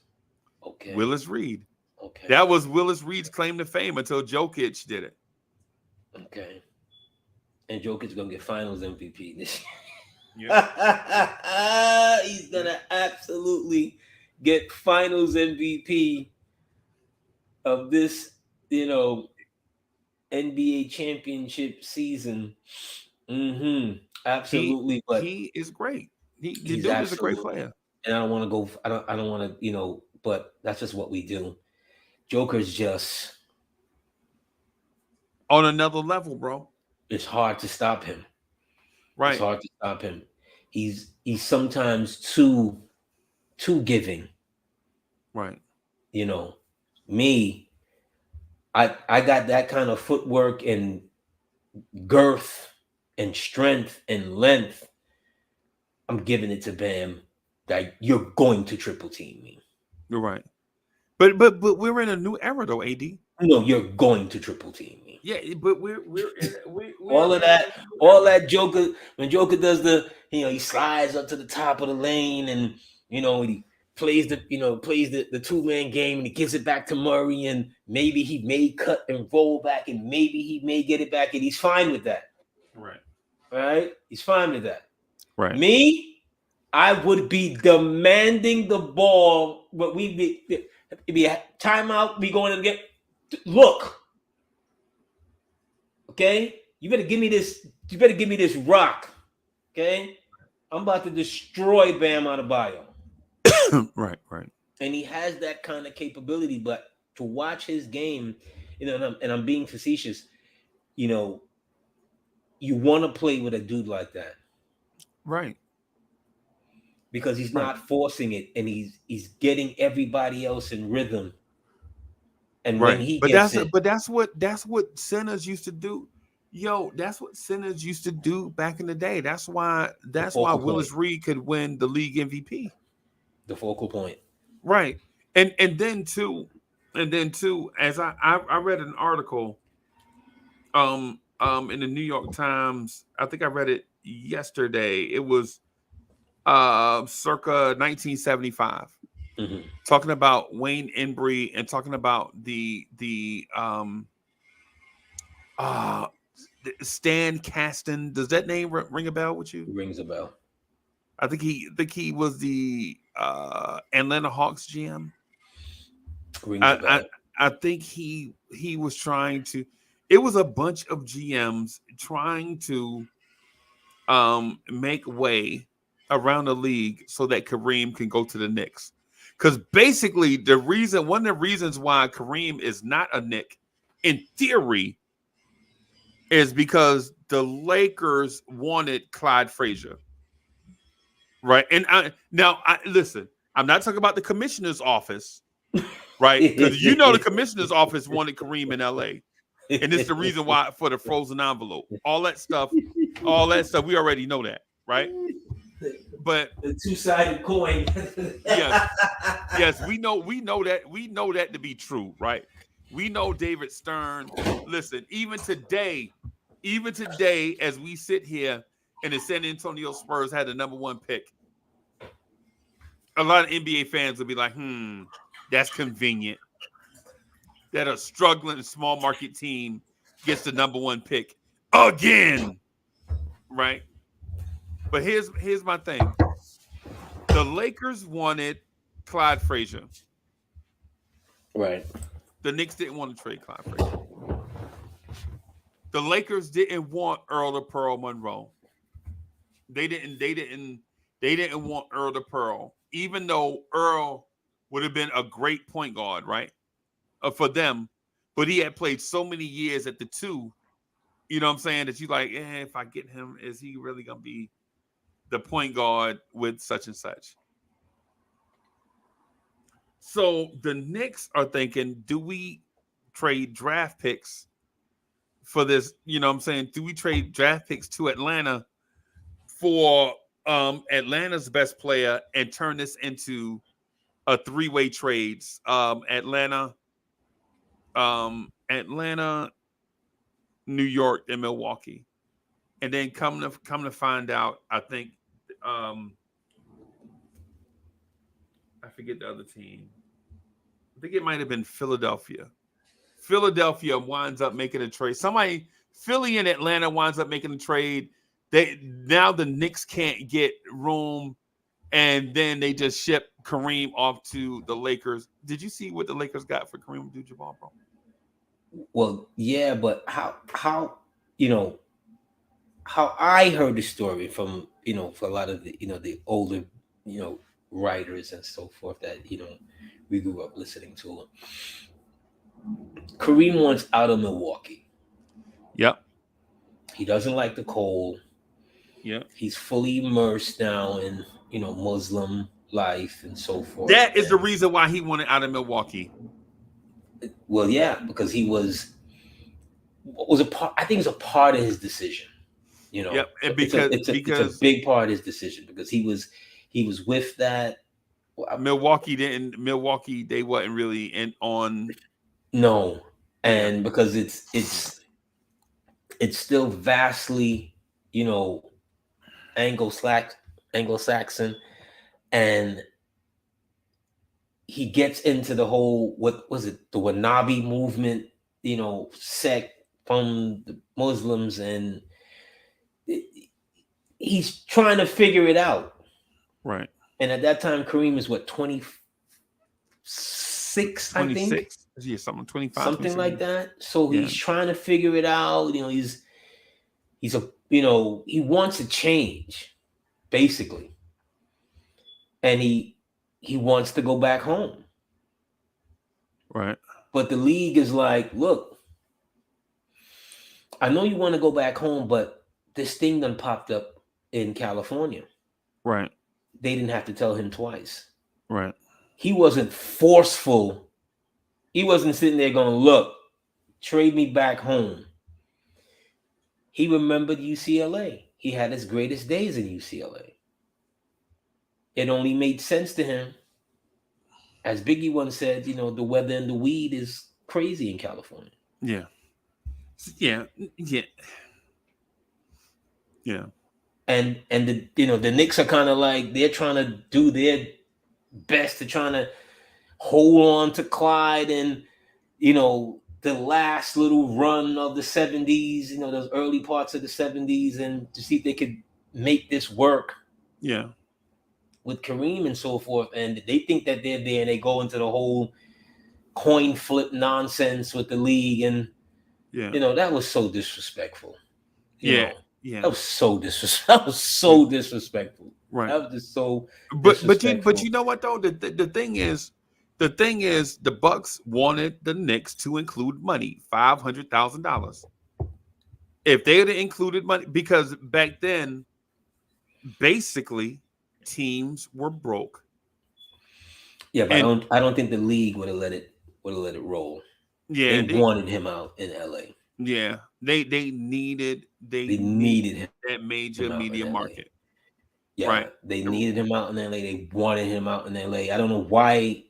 Okay. Willis Reed. Okay. That was Willis Reed's claim to fame until Jokic did it. Okay. And Jokic's gonna get Finals MVP this year. Yeah. He's gonna absolutely get Finals MVP of this, NBA championship season. Absolutely, but He is great. The he's dude is a great absolutely. player. And I don't want to go. I don't want to. But that's just what we do. Joker's just. On another level, bro. It's hard to stop him. It's Right. hard to stop him. He's sometimes too giving. Right. Me, I got that kind of footwork and girth and strength and length. I'm giving it to Bam. That you're going to triple team me. You're right. But we're in a new era though, AD. No, you're going to triple team me. Yeah, but we're all that Joker, when Joker does he slides up to the top of the lane and he plays the two-man game and he gives it back to Murray and maybe he may cut and roll back and maybe he may get it back and he's fine with that. Right. Right? He's fine with that. Right. Me, I would be demanding the ball, but it'd be a timeout, be going to get look. Okay? You better give me this rock. Okay? I'm about to destroy Bam Adebayo. Right. And he has that kind of capability, but to watch his game, and I'm being facetious, you want to play with a dude like that. Right. Because he's not forcing it and he's getting everybody else in rhythm. And when he but gets that's what centers used to do. Yo, that's what centers used to do back in the day. That's why The Willis Reed could win the league MVP. The focal point. Right. And then too, as I read an article in the New York Times. I think I read it yesterday. It was circa 1975. Mm-hmm. Talking about Wayne Embry and talking about the Stan Kasten. Does that name ring a bell with you? Rings a bell. I think he was the Atlanta Hawks GM. Rings a bell. I think he was trying to. It was a bunch of GMs trying to make way around the league so that Kareem can go to the Knicks. Because basically, one of the reasons why Kareem is not a Knick, in theory, is because the Lakers wanted Clyde Frazier. Right. And listen, I'm not talking about the commissioner's office, right? Because the commissioner's office wanted Kareem in LA. And it's the reason why for the frozen envelope. All that stuff, we already know that, right? But the two-sided coin. yes, we know that to be true, right? We know David Stern. Listen, even today, as we sit here and the San Antonio Spurs had the number 1 pick, a lot of NBA fans will be like, that's convenient that a struggling small market team gets the number 1 pick again, right? But here's my thing. The Lakers wanted Clyde Frazier. Right. The Knicks didn't want to trade Clyde Frazier. The Lakers didn't want Earl of Pearl Monroe. They didn't want Earl of Pearl, even though Earl would have been a great point guard, right? For them, but he had played so many years at the 2, you know what I'm saying, that you like, if I get him, is he really gonna be the point guard with such and such? So the Knicks are thinking, do we trade draft picks for this? You know what I'm saying? Do we trade draft picks to Atlanta for Atlanta's best player and turn this into a 3-way trades? Atlanta, New York, and Milwaukee. And then come to find out, I think I forget the other team. I think it might have been Philadelphia. Philadelphia winds up making a trade. Philly and Atlanta winds up making a trade. Now the Knicks can't get room, and then they just ship Kareem off to the Lakers. Did you see what the Lakers got for Kareem Abdul-Jabbar, bro? Well, yeah, but how I heard the story from for a lot of the the older writers and so forth that we grew up listening to. Kareem wants out of Milwaukee. Yep. He doesn't like the cold. Yeah. He's fully immersed now in Muslim life and so forth. That is the reason why he wanted out of Milwaukee. Well, yeah, because he was a part. I think it's a part of his decision. Yep. And because it's a big part of his decision because he was with that. Milwaukee, they wasn't really in on. No, and because it's still vastly, Anglo-Saxon, and he gets into the whole, what was it, the Wahhabi movement, sect from the Muslims, and he's trying to figure it out. Right. And at that time, Kareem is what, 26, I think? 26. Yeah, something 25. Something 27. like that. So he's trying to figure it out. He wants to change, basically. And he wants to go back home. Right. But the league is like, look, I know you want to go back home, but this thing done popped up in California. Right. They didn't have to tell him twice. Right. He wasn't forceful. He wasn't sitting there going, look, trade me back home. he remembered UCLA. He had his greatest days in UCLA. It only made sense to him. As Biggie once said, the weather and the weed is crazy in California. Yeah. Yeah. Yeah. Yeah. And the Knicks are kind of like, they're trying to do their best to trying to hold on to Clyde and the last little run of the 70s, those early parts of the 70s, and to see if they could make this work. Yeah. With Kareem and so forth. And they think that they're there, and they go into the whole coin flip nonsense with the league. And, that was so disrespectful. Yeah. That was so disrespectful. That was so disrespectful. Right. That was just so disrespectful. But you know what though? The thing is the Bucks wanted the Knicks to include money, $500,000. If they had included money, because back then, basically, teams were broke. Yeah, but I don't think the league would have let it roll. Yeah, they wanted him out in LA. Yeah, they needed him, that major media market. Yeah, right. They needed him out in LA. They wanted him out in LA. I don't know why,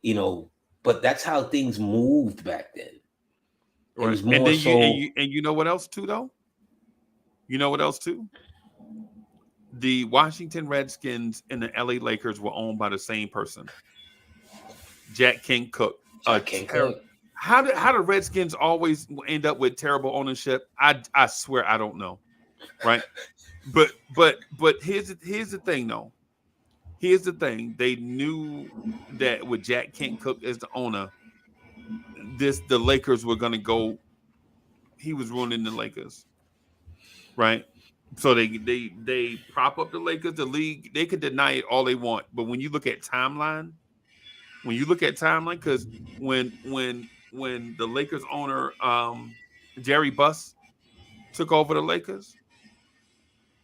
but that's how things moved back then. It was more and then so. You know what else too, though? You know what else too? The Washington Redskins and the LA Lakers were owned by the same person, Jack King Cook. How do Redskins always end up with terrible ownership? I swear I don't know, right? but here's the thing though. Here's the thing. They knew that with Jack King Cook as the owner, the Lakers were gonna go. He was ruining the Lakers, right? So they prop up the Lakers. The league, they could deny it all they want, but when you look at timeline, because when the Lakers owner Jerry Buss took over the Lakers,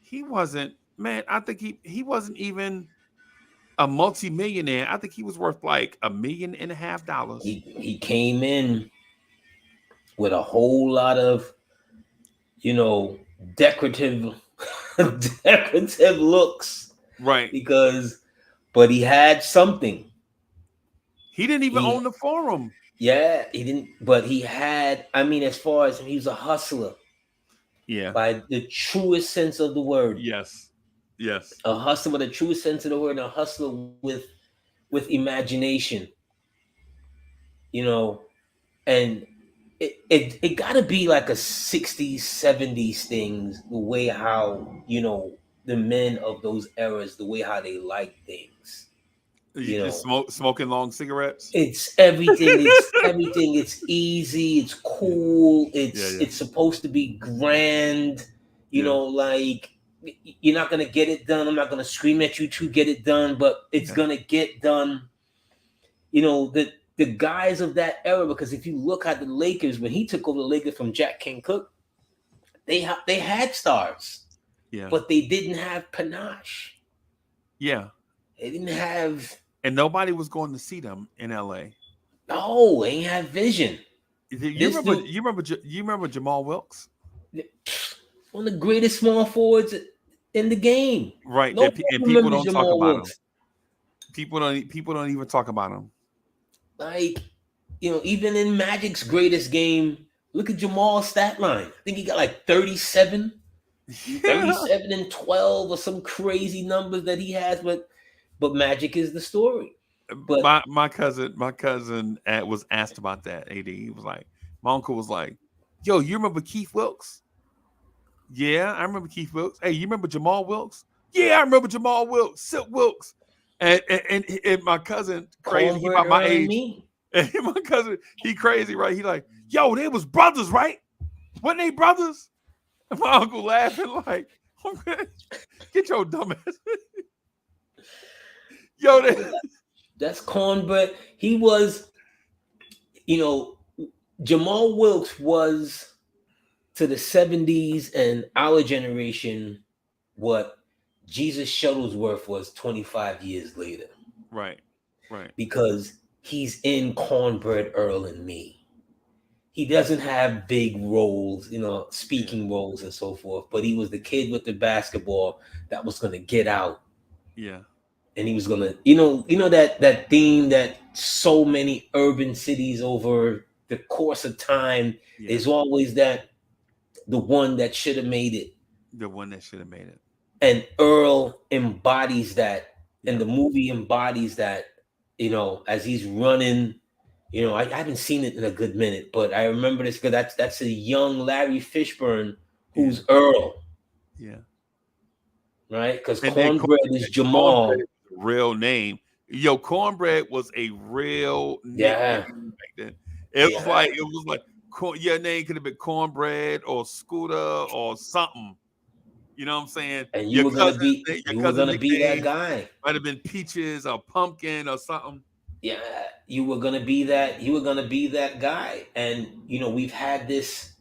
he wasn't, man. I think he wasn't even a multi-millionaire. I think he was worth like $1.5 million. He came in with a whole lot of decorative looks, right? But he had something. He didn't even own the Forum. Yeah, he didn't. But he had. I mean, as far as he was a hustler. Yeah. By the truest sense of the word. Yes. A hustler with the truest sense of the word, and a hustler with imagination. And it got to be like a 60s, 70s things, the way how, the men of those eras, the way how they like things. Smoking long cigarettes. It's everything. It's everything. It's easy. It's cool. It's supposed to be grand. Like you're not gonna get it done. I'm not gonna scream at you to get it done, but it's gonna get done. The guys of that era, because if you look at the Lakers when he took over the Lakers from Jack King Cook, they had stars, but they didn't have panache. Yeah, they didn't have, and nobody was going to see them in LA. No, they ain't have vision. You remember Jamal Wilkes? One of the greatest small forwards in the game. Right, and people don't talk about him. People don't even talk about him. Like, even in Magic's greatest game, look at Jamal's stat line. I think he got like 37 and 12 or some crazy numbers that he has, but Magic is the story. But my cousin was asked about that. AD, he was like, my uncle was like, "Yo, you remember Keith Wilkes?" Yeah, I remember Keith Wilkes. Hey, you remember Jamal Wilkes? Yeah, I remember Jamal Wilkes, Silk Wilkes. And my cousin, crazy, he about my age. And my cousin, he crazy, right? He like, yo, they was brothers, right? Wasn't they brothers? And my uncle laughing like, okay, get your dumb ass. Yo, that's cornbread. He was, Jamal Wilkes was to the 70s and our generation what Jesus Shuttlesworth was 25 years later. Right. Because he's in Cornbread Earl and Me. he doesn't have big roles, Yeah. speaking roles and so forth, but he was the kid with the basketball that was going to get out, Yeah. and he was going to, that theme that so many urban cities over the course of time Yeah. is always that the one that should have made it. The one that should have made it. And Earl embodies that, and Yeah. the movie embodies that, as he's running. I haven't seen it in a good minute, but I remember this because that's a young Larry Fishburne Yeah. who's Earl, Yeah. right? Because And then Cornbread is cornbread Jamal. is a real name. Yo, cornbread was a real Yeah, nickname back then. yeah. It was like your name could have been cornbread or scooter or something. You know what I'm saying? And Your you were cousin gonna be that nickname guy. might have been peaches or pumpkin or something. Yeah, you were gonna be that. You were gonna be that guy. And we've had this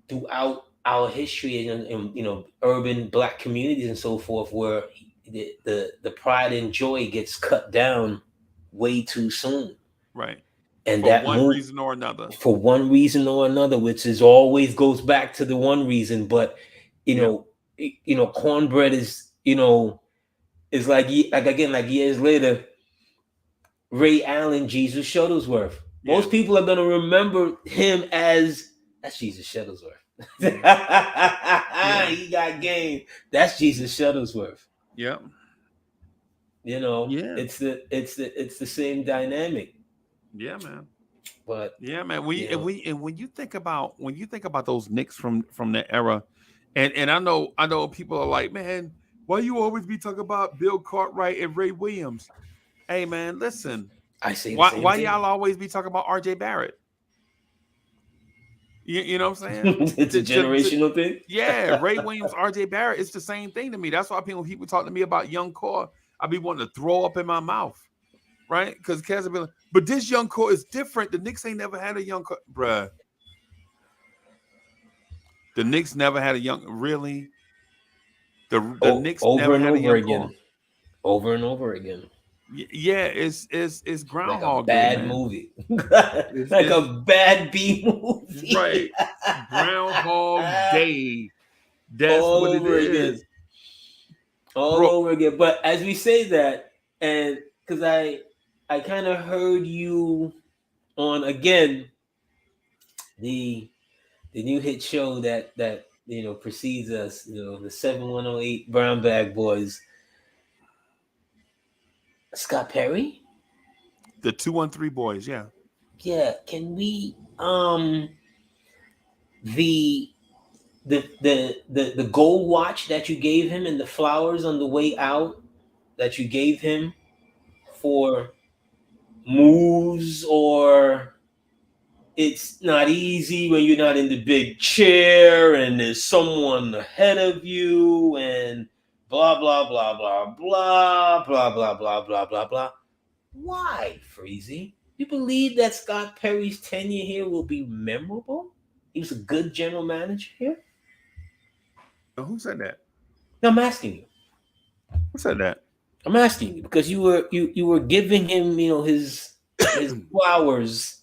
throughout our history and urban black communities and so forth, where the pride and joy gets cut down way too soon, Right. and For that one move reason or another. for one reason or another, which is always goes back to the one reason. But you Yep. know, cornbread is like again, like years later, Ray Allen, Jesus Shuttlesworth. Yeah. Most people are gonna remember him as that's Jesus Shuttlesworth. Yeah. He got game. That's Jesus Shuttlesworth. Yep. Yeah. It's the same dynamic. Yeah, man. But Yeah, man. you know, When you think about those Knicks from that era, and I know people are like, man, why you always be talking about Bill Cartwright and Ray Williams? Hey, man, listen. I say the same Why thing. y'all always be talking about R.J. Barrett? You know what I'm saying? It's a generational thing. Yeah, Ray Williams, R.J. Barrett, it's the same thing to me. That's why people talk to me about young core, I be wanting to throw up in my mouth, right? Because Kaz will be like, but this young core is different. The Knicks ain't never had a young core, bruh. The Knicks never had a young, really. The Knicks Over never and had a over young core. again. Over and over again. Yeah, it's Like a Groundhog Day, bad man. movie. Like a It's bad B movie. right. Groundhog Day. That's All what it over again. is, All bro. over again. But as we say that, and because I kind of heard you on again the new hit show that precedes us, the 7108 Brown Bag Boys. Scott Perry? The 213 boys, yeah. Yeah, can we the the gold watch that you gave him and the flowers on the way out that you gave him for moves, or it's not easy when you're not in the big chair and there's someone ahead of you and blah blah blah blah blah blah blah blah blah blah blah. Why, Freezie? You believe that Scott Perry's tenure here will be memorable? He was a good general manager here. Who said that? Now I'm asking you. Who said that? I'm asking you because you were giving him his flowers,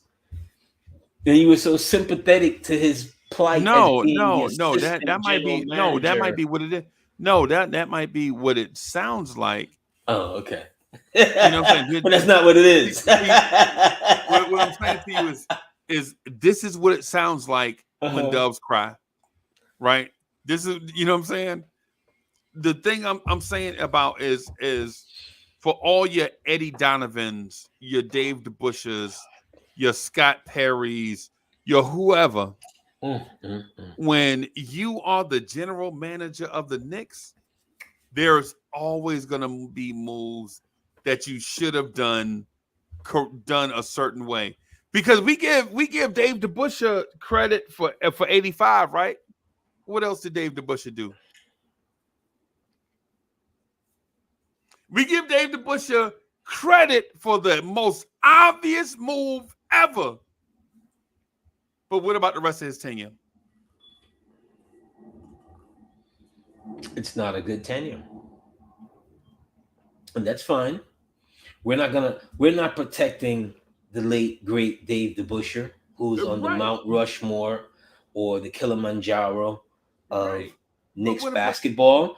and you were so sympathetic to his plight as being the No. That assistant might general be no. That might manager. be what it is. No, that might be what it sounds like. Oh, okay. You know what I'm saying? But that's not what it See, is. what I'm saying to you is this is what it sounds like when Uh-huh. doves cry, right? This is you know what I'm saying. The thing I'm saying about is for all your Eddie Donovans, your Dave DeBusches, your Scott Perrys, your whoever. Mm, mm, mm. When you are the general manager of the Knicks, there's always going to be moves that you should have done a certain way. Because we give Dave DeBuscher credit for 85, right? What else did Dave DeBuscher do? We give Dave DeBuscher credit for the most obvious move ever. But what about the rest of his tenure? It's not a good tenure, and that's fine. We're not protecting the late great Dave DeBuscher. who's on the Right. Mount Rushmore or the Kilimanjaro of Right. Knicks what if- basketball,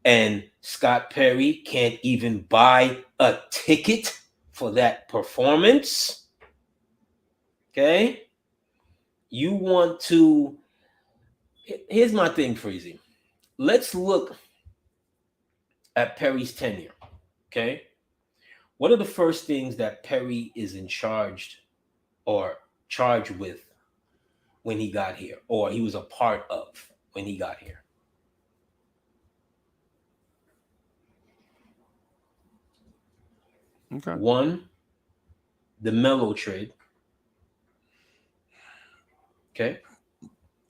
and Scott Perry can't even buy a ticket for that performance. Okay? You want to... Here's my thing, Freezie. Let's look at Perry's tenure. Okay? What are the first things that Perry is in charged with when he got here, or he was a part of when he got here? Okay. One, the Melo trade. Okay.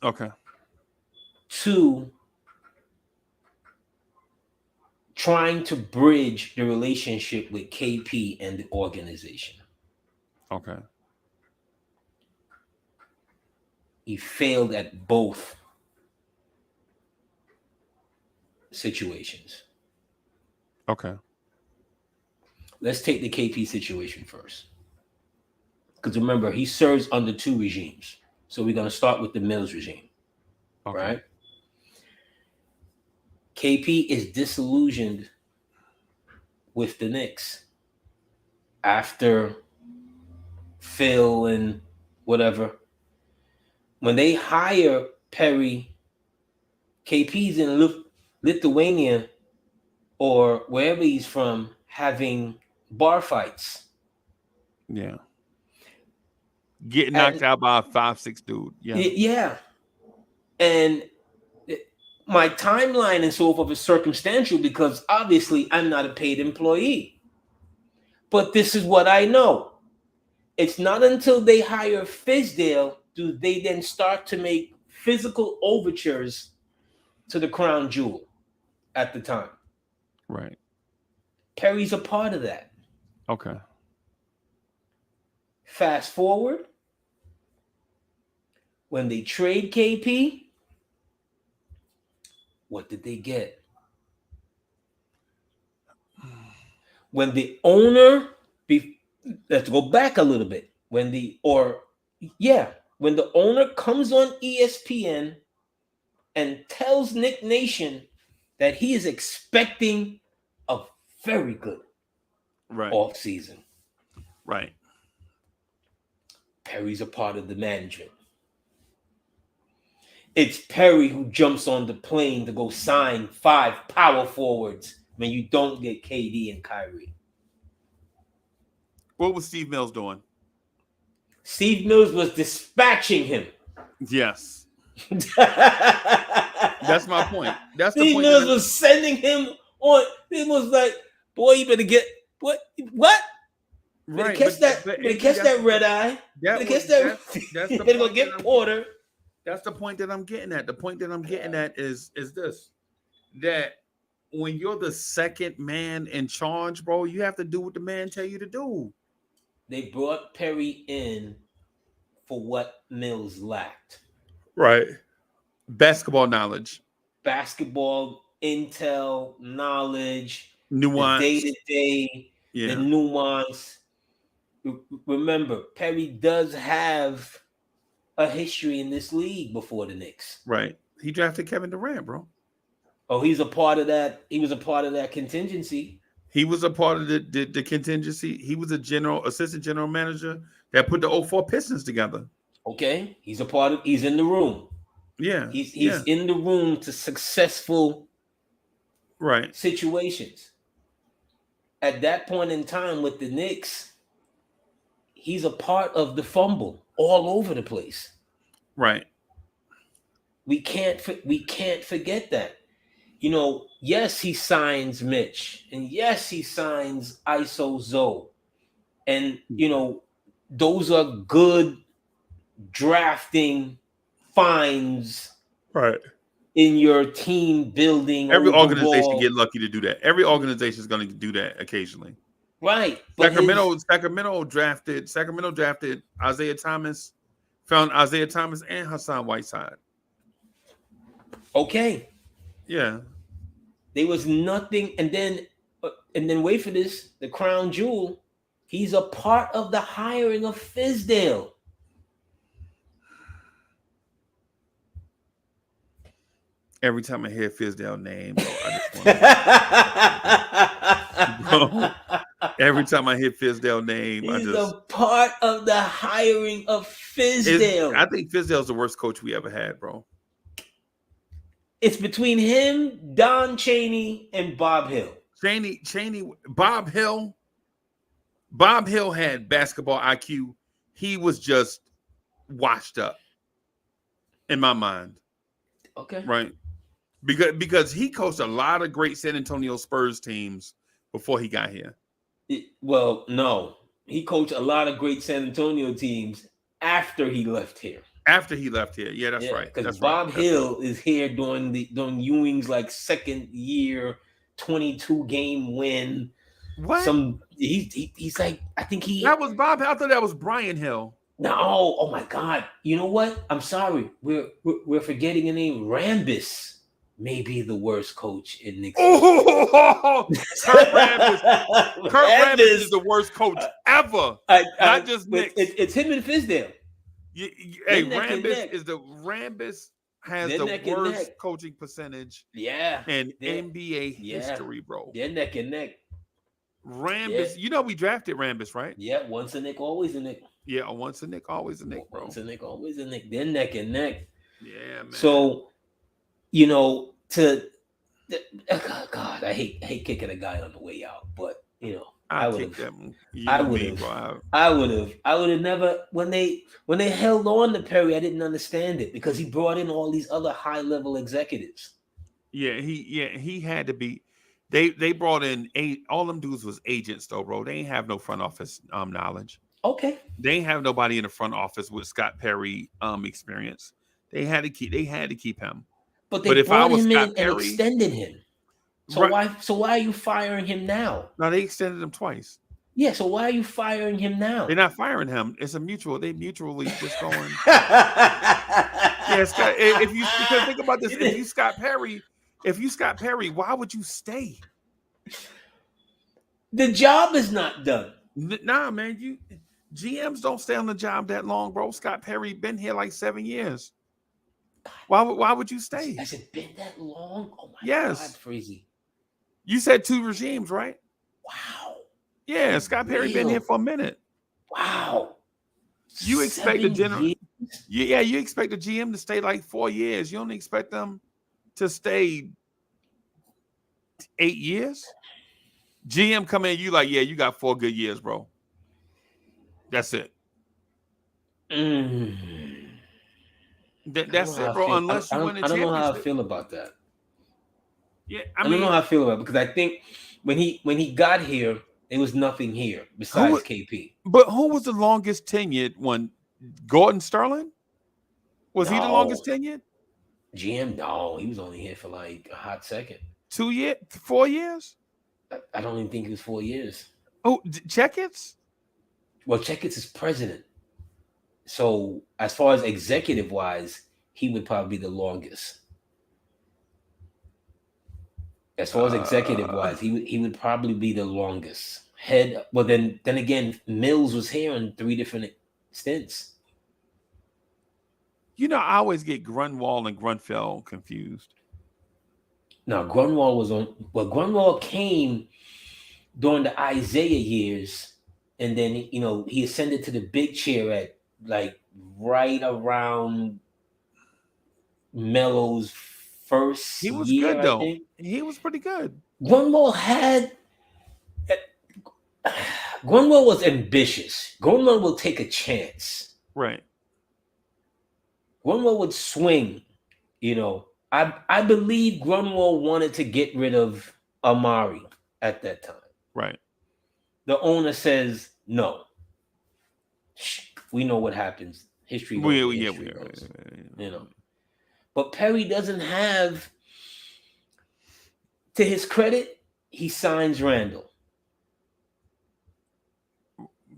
Okay. Two, trying to bridge the relationship with KP and the organization. Okay. He failed at both situations. Okay. Let's take the KP situation first. Because remember, he serves under two regimes. So we're going to start with the Mills regime. Okay. Right? KP is disillusioned with the Knicks after Phil and whatever. When they hire Perry, KP's in Lithuania or wherever he's from having bar fights. Yeah. Getting knocked out by a 5'6" dude. Yeah. Yeah. And my timeline and so forth is circumstantial because obviously I'm not a paid employee. But this is what I know. It's not until they hire Fizdale do they then start to make physical overtures to the crown jewel at the time. Right. Perry's a part of that. Okay. Fast forward, when they trade KP, what did they get? When the owner, let's go back a little bit. When the owner comes on ESPN and tells Knick Nation that he is expecting a very good off season. Right. Perry's a part of the management. It's Perry who jumps on the plane to go sign 5 power forwards when you don't get KD and Kyrie. What was Steve Mills doing? Steve Mills was dispatching him. Yes. That's my point. That's Steve the point. Mills was sending him on. It was like, boy, you better get what? Right. Catch that red eye. That's the better go get Porter. That's the point that I'm getting at. The point that I'm getting at is this: that when you're the second man in charge, bro, you have to do what the man tell you to do. They brought Perry in for what Mills lacked. Right. Basketball knowledge. Basketball intel, knowledge, nuance, day-to-day, the nuance. Remember, Perry does have a history in this league before the Knicks. Right. He drafted Kevin Durant, bro. Oh, he's a part of that. He was a part of that contingency. He was a part of the contingency. He was assistant general manager that put the 04 Pistons together. Okay. He's in the room. Yeah. He's in the room to successful situations. At that point in time with the Knicks, he's a part of the fumble all over the place. Right. We can't forget that. You know, yes, he signs Mitch, and yes, he signs ISO Zoe. And, you know, those are good drafting finds in your team building. Every organization get lucky to do that. Every organization is going to do that occasionally. Right. Sacramento drafted Isaiah Thomas, found Isaiah Thomas and Hassan Whiteside. Okay. Yeah. There was nothing, and then wait for this, the crown jewel, he's a part of the hiring of Fizdale. Every time I hear Fizdale's name, bro, I just want to. Bro, every time I hear Fizdale's name, I He's just. a part of the hiring of Fizdale. I think Fizdale's the worst coach we ever had, bro. It's between him, Don Chaney, and Bob Hill. Chaney, Bob Hill. Bob Hill had basketball IQ. He was just washed up in my mind. Okay. Right. Because he coached a lot of great San Antonio Spurs teams before he got here. Well, no. He coached a lot of great San Antonio teams after he left here. After he left here. Yeah, that's right. Because Bob Hill is here during Ewing's like second year, 22 game win. What? He's like, I think that was Bob Hill. I thought that was Brian Hill. No, oh my God. You know what? I'm sorry. We're forgetting a name. Rambis may be the worst coach in Knicks. Oh, Kurt Rambis. Kurt Rambis is the worst coach ever. Not just Knicks. It's him and Fizdale. Hey, Rambis has the worst coaching percentage in NBA history, bro. They're neck and neck. Rambis, you know we drafted Rambis, right? Yeah, once a Knick, always a Knick. Yeah, once a Knick, always a Knick, bro. Once a Knick, always a Knick. They're neck and neck. Yeah, man. So, God, I hate kicking a guy on the way out, but I would have never when they held on to Perry, I didn't understand it because he brought in all these other high level executives. Yeah, he had to be. They brought in all them dudes was agents though, bro. They ain't have no front office knowledge. Okay. They ain't have nobody in the front office with Scott Perry experience. They had to keep him. But if I was Scott Perry, and extended him. So why are you firing him now? No, they extended him twice. Yeah, so why are you firing him now? They're not firing him. It's a mutual. They mutually just going. Yeah, Scott. Because think about this. If you Scott Perry, why would you stay? The job is not done. Nah, man. GMs don't stay on the job that long, bro. Scott Perry been here like 7 years. Why would you stay? Has it been that long? Oh my God, Freezie. You said 2 regimes, right? Wow. Yeah, Scott Perry been here for a minute. Wow. You expect the general? Yeah, you expect the GM to stay like 4 years. You only expect them to stay 8 years. GM come in, you like, yeah, you got 4 good years, bro. That's it. That's it, bro. Unless you win a championship. I don't know how I feel about that. Yeah, I don't know how I feel about it because I think when he got here, there was nothing here besides KP. But who was the longest tenured one? Gordon Sterling? Was he the longest tenured? GM? No, he was only here for like a hot second. 2 years? 4 years? I don't even think it was 4 years. Oh, Checkets? Well, Checkets is president. So as far as executive wise, he would probably be the longest. As far as executive wise, he would probably be the longest. Head, well then again, Mills was here on 3 different stints. I always get Grunwald and Grunfeld confused. Now Grunwald was on. Well, Grunwald came during the Isaiah years, and then he ascended to the big chair at like right around Melo's first year. He was good though. He was pretty good. Grunwald was ambitious. Grunwald will take a chance. Right. Grunwald would swing. I believe Grunwald wanted to get rid of Amari at that time. Right. The owner says no. We know what happens. History goes. But Perry doesn't have, to his credit, he signs Randall.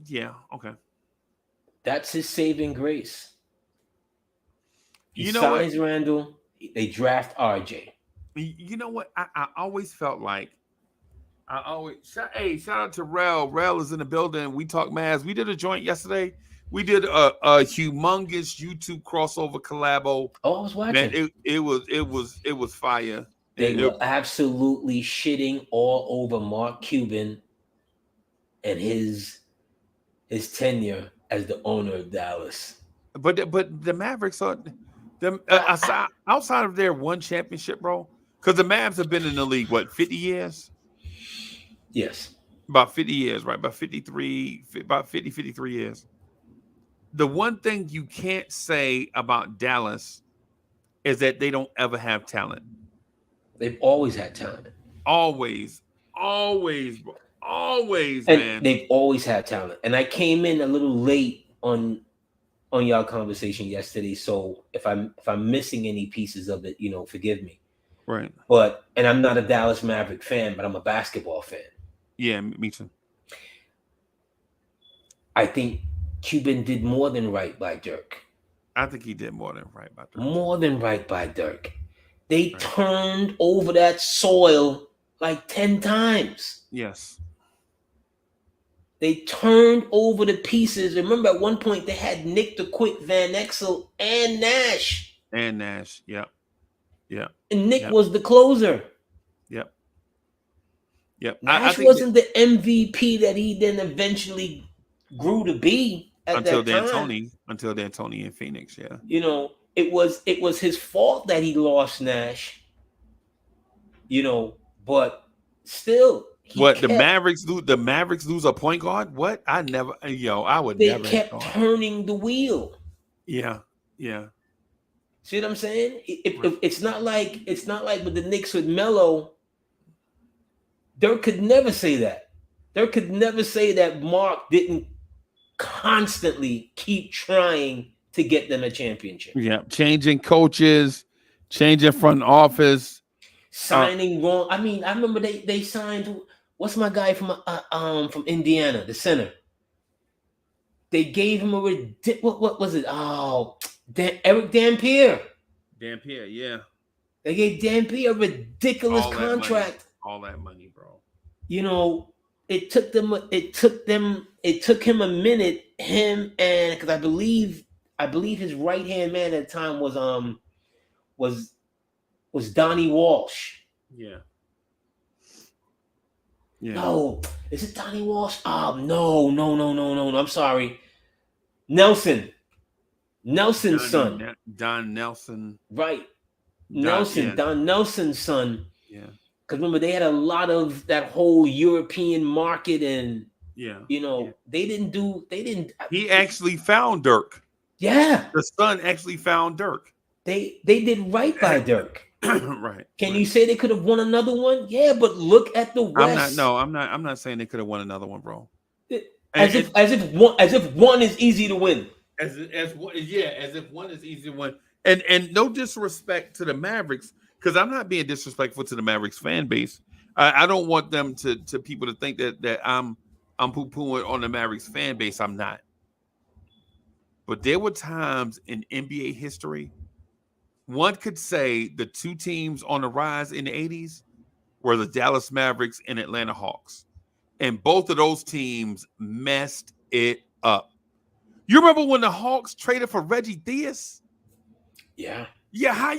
Yeah, okay. That's his saving grace. He signs what? Randall. They draft RJ. You know what? I always felt like shout out to Rel. Rel is in the building. We talk Mavs. We did a joint yesterday. We did a humongous YouTube crossover collabo. Oh, I was Man, watching. it was fire. They It, were absolutely shitting all over Mark Cuban and his tenure as the owner of Dallas. but the Mavericks are them outside of their one championship, bro. Because the Mavs have been in the league what 50 years? Yes. About 50 years, right? About 53, about 50, 53 years. The one thing you can't say about Dallas is that they don't ever have talent. They've always had talent. Always, always, bro. Always, And man. they've always had talent. And I came in a little late on y'all conversation yesterday. So if I'm missing any pieces of it, forgive me. Right. And I'm not a Dallas Maverick fan, but I'm a basketball fan. Yeah, me too. I think Cuban did more than right by Dirk. I think he did more than right by Dirk. More than right by Dirk. They turned over that soil like 10 times. Yes. They turned over the pieces. Remember, at one point, they had Nick the Quick, Van Exel, and Nash. Yep. Yep. And Nick was the closer. Yep. Yep. Nash wasn't the MVP that he then eventually grew to be until that time. Until D'Antoni in Phoenix, yeah. It was his fault that he lost Nash. But still. The Mavericks lose? The Mavericks lose a point guard? What? I would never. They kept turning the wheel. Yeah, yeah. See what I'm saying? It's not like with the Knicks with Melo. Dirk could never say that. Dirk could never say that Mark didn't constantly keep trying to get them a championship. Yeah, changing coaches, changing front office, signing wrong. I mean, I remember they signed. What's my guy from Indiana, the center? They gave him what was it? Oh, Eric Dampier. Dampier, yeah. They gave Dampier a ridiculous contract. All that money, bro. It took him a minute. Him and because I believe his right hand man at the time was Donnie Walsh. Yeah. Yeah. No, is it Donnie Walsh? Oh, no. I'm sorry. Nelson's son. Don Nelson. Right. Don Nelson's son. Yeah. Because remember, they had a lot of that whole European market and, they didn't. He actually found Dirk. Yeah. The son actually found Dirk. They did right by Dirk. Right. Can you say they could have won another one? Yeah, but look at the West. I'm not saying they could have won another one, bro. As if one is easy to win. As if one is easy to win. And no disrespect to the Mavericks, because I'm not being disrespectful to the Mavericks fan base. I don't want them to people to think that I'm poo-pooing on the Mavericks fan base. I'm not. But there were times in NBA history. One could say the two teams on the rise in the 80s were the Dallas Mavericks and Atlanta Hawks. And both of those teams messed it up. You remember when the Hawks traded for Reggie Theus? Yeah. Yeah,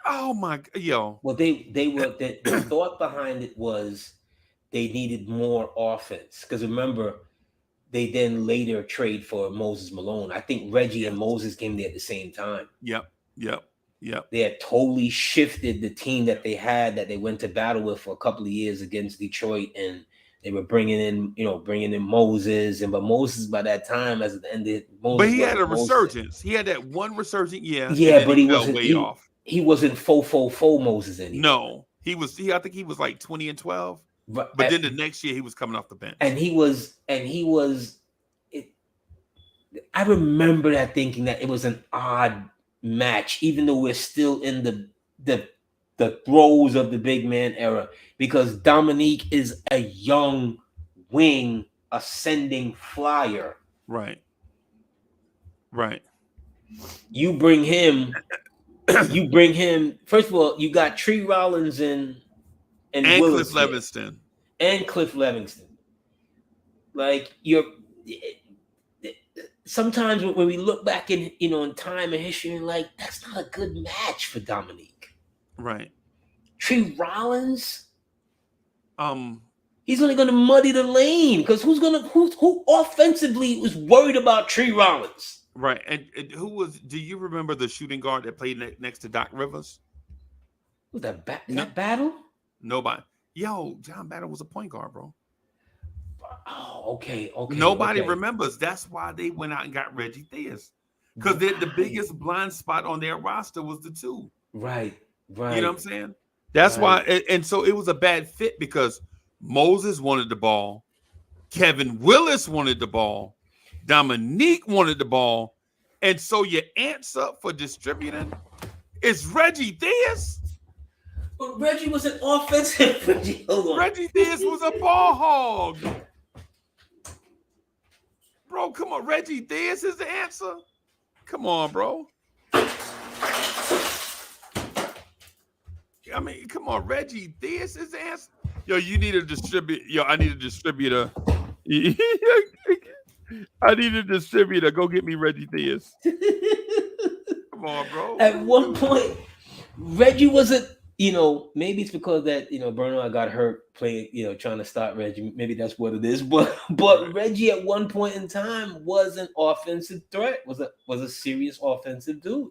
oh my, yo. Well, the thought behind it was they needed more offense. Because remember, they then later trade for Moses Malone. I think Reggie and Moses came there at the same time. Yep. They had totally shifted the team that they had that they went to battle with for a couple of years against Detroit, and they were bringing in Moses, but Moses by that time, as it ended, but he had a resurgence. He had that one resurgent, yeah, but he wasn't way off. He wasn't 4-4-4 Moses anymore. No, I think he was like 20 and 12. But then the next year he was coming off the bench. And he was. I remember that thinking that it was an odd match, even though we're still in the throes of the big man era, because Dominique is a young wing ascending flyer. Right. You bring him. First of all, you got Tree Rollins and Willis Cliff Levingston. And Cliff Levingston. Like sometimes when we look back in in time and history, and like that's not a good match for Dominique. Right. Tree Rollins, Um. he's only going to muddy the lane because who offensively was worried about Tree Rollins? Right. And who was? Do you remember the shooting guard that played next to Doc Rivers? Was that No, that battle? nobody. Yo, John Battle was a point guard, bro. Oh, okay. Nobody remembers. That's why they went out and got Reggie Theus. Because the biggest blind spot on their roster was the two. Right. You know what I'm saying? That's why. And so it was a bad fit because Moses wanted the ball. Kevin Willis wanted the ball. Dominique wanted the ball. And so your answer for distributing is Reggie Theus. But Reggie was an offensive. Reggie Theus was a ball hog. Bro, come on. Reggie Theus is the answer. Come on, bro. I mean, come on. Reggie Theus is the answer. Yo, you need a distributor. Yo, I need a distributor. I need a distributor. Go get me Reggie Theus. Come on, bro. At one point, Reggie wasn't, maybe it's because that, Bernard got hurt playing, trying to stop Reggie. Maybe that's what it is. But right. Reggie at one point in time was an offensive threat, was a serious offensive dude.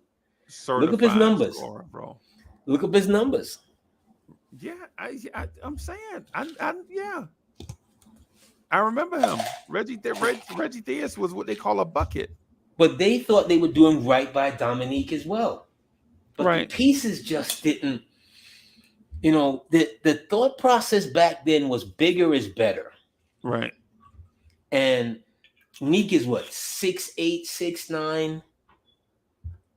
Look up his numbers. Scorer, bro. Look up his numbers. Yeah, I'm saying. Yeah. I remember him. Reggie Theus was what they call a bucket. But they thought they were doing right by Dominique as well. But the pieces just didn't, the thought process back then was bigger is better. Right. And Neek is what, 6'8",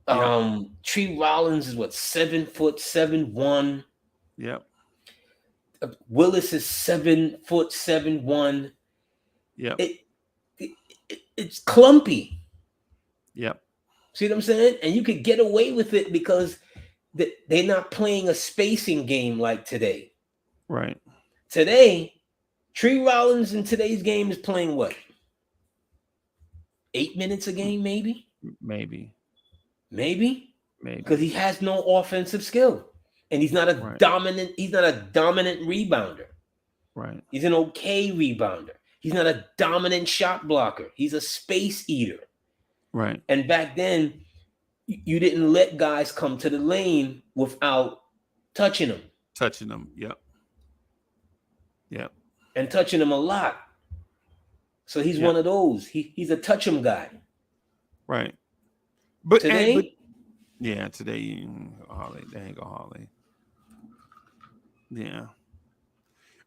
6'9". Tree Rollins is what, 7 foot 7'1". Yep. Willis is 7 foot 7'1". Yep. It's clumpy. Yep. See what I'm saying? And you could get away with it because they're not playing a spacing game like today. Right. Today, Tree Rollins in today's game is playing what? 8 minutes a game, maybe? Maybe. Because he has no offensive skill. And he's not a dominant rebounder. Right. He's an okay rebounder. He's not a dominant shot blocker. He's a space eater. Right. And back then, you didn't let guys come to the lane without touching them. Yep. Yep. And touching them a lot. So he's one of those. He's a touch 'em guy. Right. But today, today, Harley, they ain't go Harley. Yeah.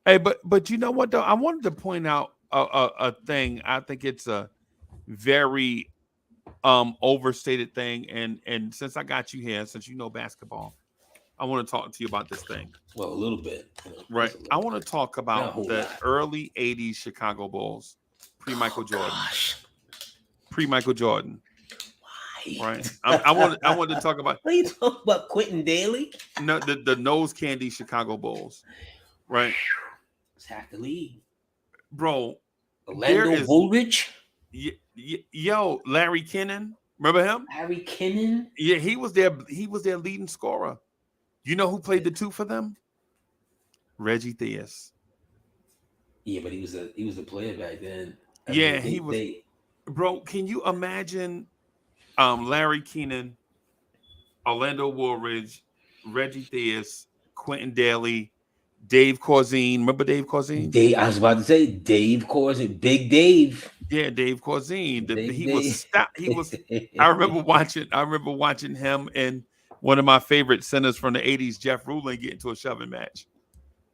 Hey, but you know what though? I wanted to point out a thing. I think it's a very overstated thing, and since I got you here, since you know basketball, I want to talk to you about this thing. Well, a little bit. Right. I want to talk about the early 80s Chicago Bulls, pre-Michael Jordan. Pre-Michael Jordan. Why? Right. I want to talk about. What are you talking about, Quentin Daly? No, the nose candy Chicago Bulls. Right. It's half the league. Bro. Orlando Woolridge? Yo, Larry Kennan. Remember him? Larry Kennan? Yeah, he was their leading scorer. You know who played the two for them? Reggie Theus. Yeah, but he was a player back then. He was. Bro, can you imagine Larry Kennan, Orlando Woolridge, Reggie Theus, Quentin Daly, Dave Corzine. Remember Dave Corzine? I was about to say Dave Corzine, Big Dave. Yeah, Dave Corzine. He was. I remember watching him and one of my favorite centers from the '80s, Jeff Rulin, get into a shoving match.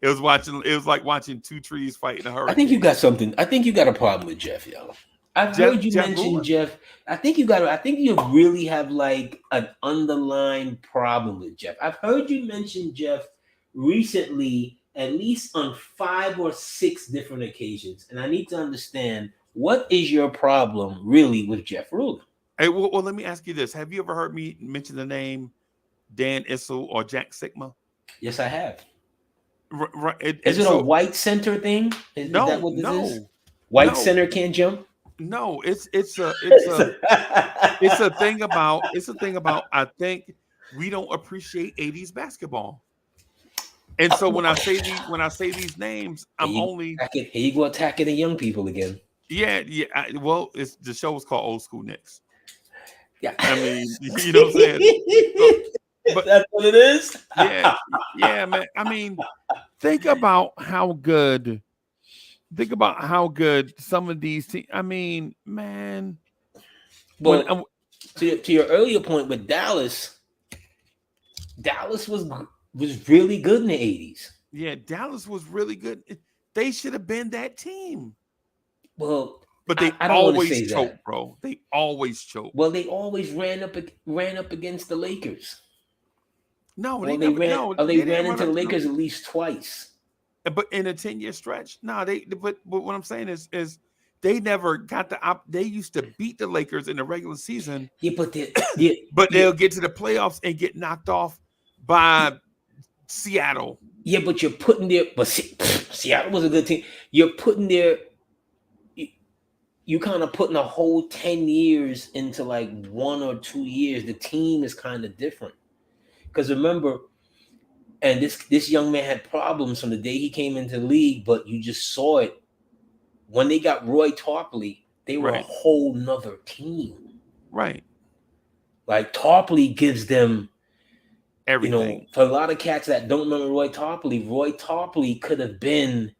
It was like watching two trees fight in a hurricane. I think you got something. I think you got a problem with Jeff, yo. I've heard you mention Jeff. I think you really have like an underlying problem with Jeff. I've heard you mention Jeff recently, at least on 5 or 6 different occasions. And I need to understand, what is your problem really with Jeff Rulin? Hey, well, let me ask you this. Have you ever heard me mention the name Dan Issel or Jack Sigma? Yes, I have. Right. Is it a white center thing? Is that what this is? White center can't jump? No, it's a thing about I think we don't appreciate 80s basketball. And so when I say these names, I'm only Here you go attacking the young people again. yeah. Well, it's the show was called Old School Knicks. Yeah. I mean, you know what I'm saying? So, but That's what it is. yeah, man. I mean, think about how good some of these teams. I mean, man, when Well, to your earlier point with Dallas was really good in the 80s. yeah, Dallas was really good. They should have been that team. Well, But they I don't want to always say choke, that. bro. They always choke. Well, they always ran up against the Lakers. No, they Well, never. No, they they ran didn't run into the up to Lakers them. at least twice. But in a 10-year stretch, no, they. But what I'm saying is they never got the op. They used to beat the Lakers in the regular season, Yeah, but but they'll get to the playoffs and get knocked off by Seattle. yeah, but you're putting there. But Seattle was a good team. You're putting there. You kind of putting a whole 10 years into like 1 or 2 years. The team is kind of different. Because remember, and this young man had problems from the day he came into the league, but you just saw it. When they got Roy Tarpley, they were a whole nother team. Right. Like Tarpley gives them everything. For a lot of cats that don't remember Roy Tarpley could have been,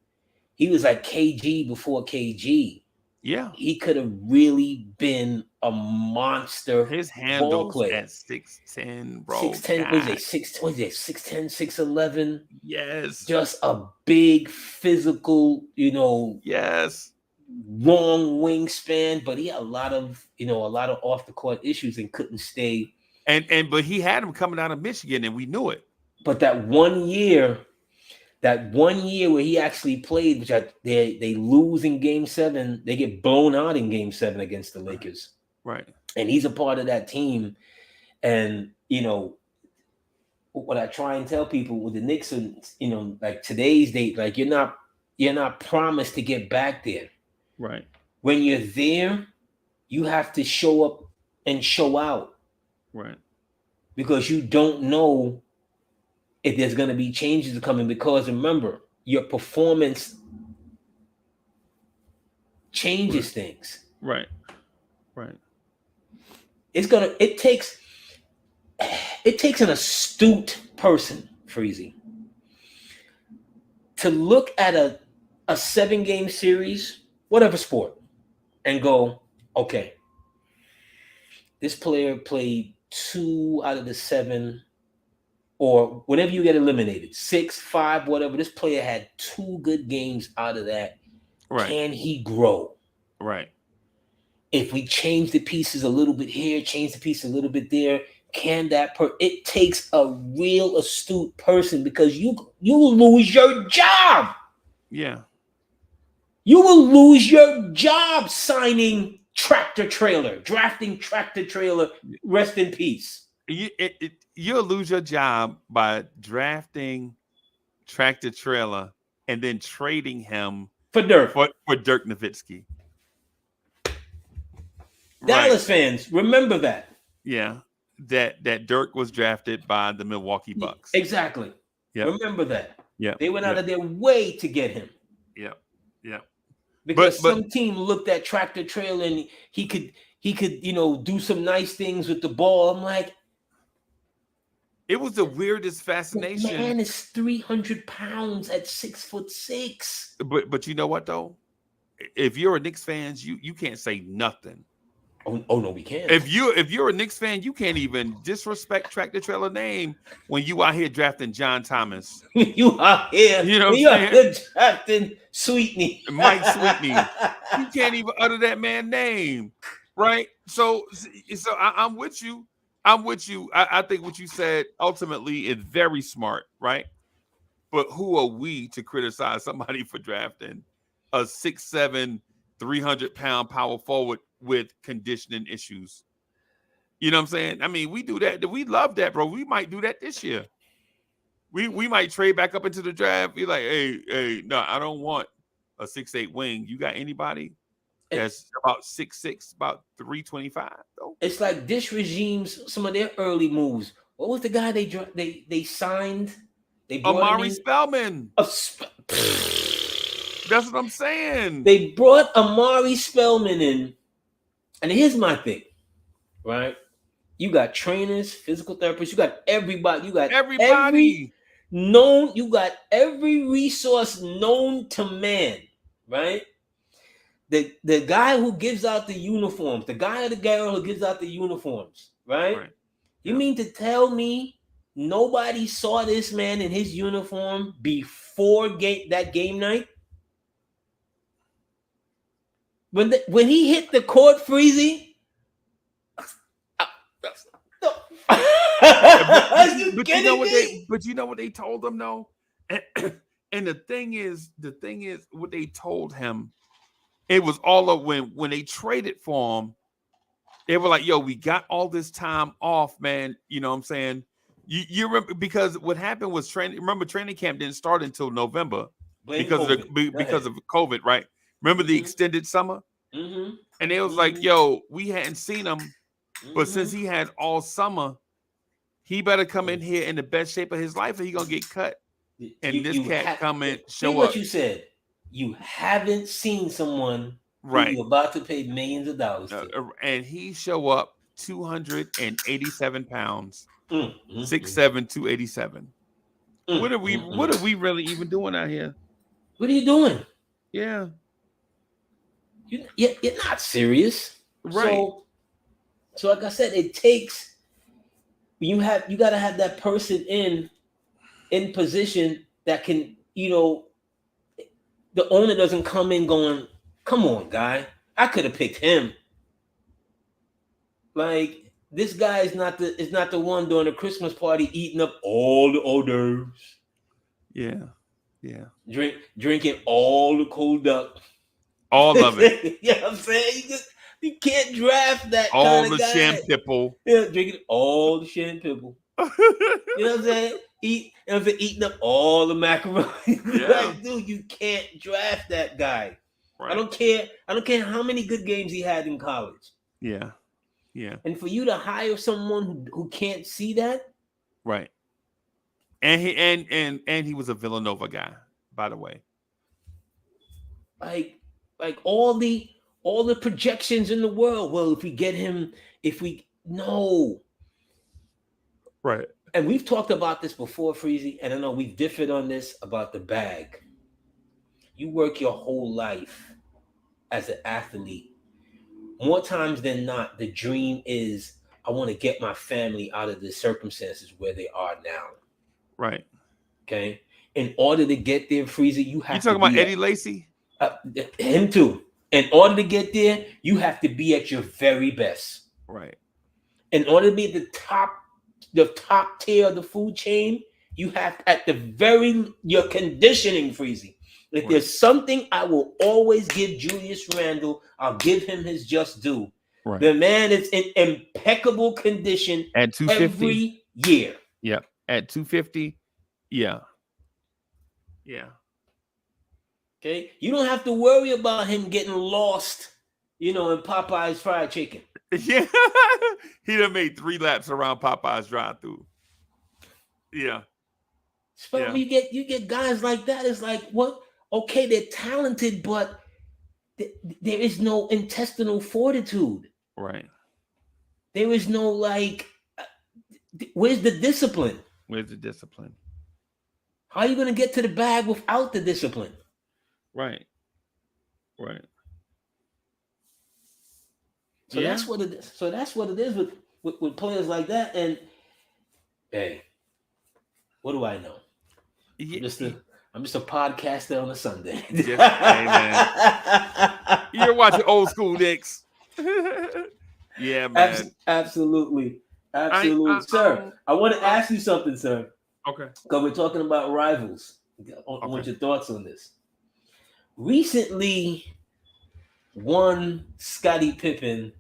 he was like KG before KG. Yeah. He could have really been a monster. His ball handles player. at 6'10", bro. 6'10", what is it? 6'10", 6'11". Yes. Just a big physical, Yes. long wingspan, but he had a lot of off the court issues and couldn't stay. But he had him coming out of Michigan, and we knew it. But that one year where he actually played, which they lose in Game 7, they get blown out in Game 7 against the Lakers. Right. And he's a part of that team. And what I try and tell people with the Knicks, like today's date, like you're not promised to get back there. Right. When you're there, you have to show up and show out. Right. Because you don't know if there's going to be changes coming. Because remember, your performance changes things. Right. Right. It takes an astute person, Freezie, to look at a 7-game series, whatever sport, and go, okay, this player played 2 out of the 7, or whenever you get eliminated, 6, 5, whatever. This player had 2 good games out of that. Right. Can he grow? Right. If we change the pieces a little bit here, change the piece a little bit there, can that it takes a real astute person, because you will lose your job. Yeah. You will lose your job signing tractor trailer, drafting tractor trailer. Rest in peace. You'll lose your job by drafting tractor trailer and then trading him for Dirk Nowitzki. Dallas fans, remember that. Yeah. That Dirk was drafted by the Milwaukee Bucks. Exactly. Yeah. Remember that. Yeah. They went out of their way to get him. Yeah. Yeah. Because some team looked at tractor trailer and he could do some nice things with the ball. I'm like, it was the weirdest fascination. The man is 300 pounds at 6'6". But you know what though? If you're a Knicks fan, you can't say nothing. Oh no, we can't. If you're a Knicks fan, you can't even disrespect tractor trailer name when you out here drafting John Thomas. You out here, you know what I'm saying? Drafting Sweetney, Mike Sweetney. You can't even utter that man's name, right? So I'm with you. I'm with you. I think what you said ultimately is very smart, right? But who are we to criticize somebody for drafting a 6'7", 300-pound power forward with conditioning issues? You know what I'm saying? I mean, we do that. We love that, bro. We might do that this year. We might trade back up into the draft. Be like, hey, no, I don't want a 6'8" wing. You got anybody? that's about 6'6", about 325 though. It's like this regime's some of their early moves. What was the guy they signed? They brought him Amari in. Spellman. That's what I'm saying. They brought Amari Spellman in, and here's my thing, right? You got trainers, physical therapists, you got everybody, you got every known, you got every resource known to man, right? The guy who gives out the uniforms, the guy or the girl who gives out the uniforms, right? You mean to tell me nobody saw this man in his uniform before that game night? When he hit the court, Freezie. But you know what they told him though? And the thing is what they told him, it was all of when they traded for him, they were like, yo, we got all this time off, man. You know what I'm saying? You remember, because what happened was training camp didn't start until November because of COVID, right? Remember the extended summer? Mm-hmm. And they was like, yo, we hadn't seen him, but since he had all summer, he better come in here in the best shape of his life or he gonna get cut. And this cat come and show up. What you said. You haven't seen someone who you're about to pay millions of dollars to. And he show up 287 pounds, 6'7", 287. What are we really even doing out here? What are you doing? Yeah. You're not serious. Right. So like I said, it takes, you got to have that person in position that can, the owner doesn't come in going, come on, guy, I could have picked him. Like, this guy is not the one during the Christmas party eating up all the hors d'oeuvres. Yeah. Yeah. Drinking all the cold duck. All of it. You know what I'm saying? You can't draft that all kind of the guy. champipple. Yeah, drinking all the champipple. You know what I'm saying? Eating up all the macaroni. Yeah. Like, dude, you can't draft that guy. Right. I don't care how many good games he had in college. Yeah. Yeah. And for you to hire someone who can't see that. Right. And he was a Villanova guy, by the way. Like all the projections in the world. Well, if we get him, no. Right. And we've talked about this before, Freezie, and I know we've differed on this about the bag. You work your whole life as an athlete. More times than not, the dream is, I want to get my family out of the circumstances where they are now. Right. Okay. In order to get there, Freezie, you have to. You talking about Eddie Lacy? Him too. In order to get there, you have to be at your very best. Right. In order to be at the top tier of the food chain, you have your conditioning, Freezie. If there's something I will always give Julius Randle, I'll give him his just due. Right. The man is in impeccable condition at 250 every year. Yeah. At 250. Yeah. Yeah. Okay. You don't have to worry about him getting lost, in Popeye's fried chicken. Yeah. He done made 3 laps around Popeye's drive-through. Yeah. So you get guys like that. It's like, what? Okay, they're talented, but there is no intestinal fortitude. Right. There is no where's the discipline? Where's the discipline? How are you going to get to the bag without the discipline? Right. Right. So that's what it is. So that's what it is with players like that. And hey, what do I know? Yeah. I'm just a podcaster on a Sunday. Hey, man. You're watching Old School Knicks. Yeah, man. Absolutely. Sir, I want to ask you something, sir. Okay. Because we're talking about rivals. I want your thoughts on this. Recently, one Scottie Pippen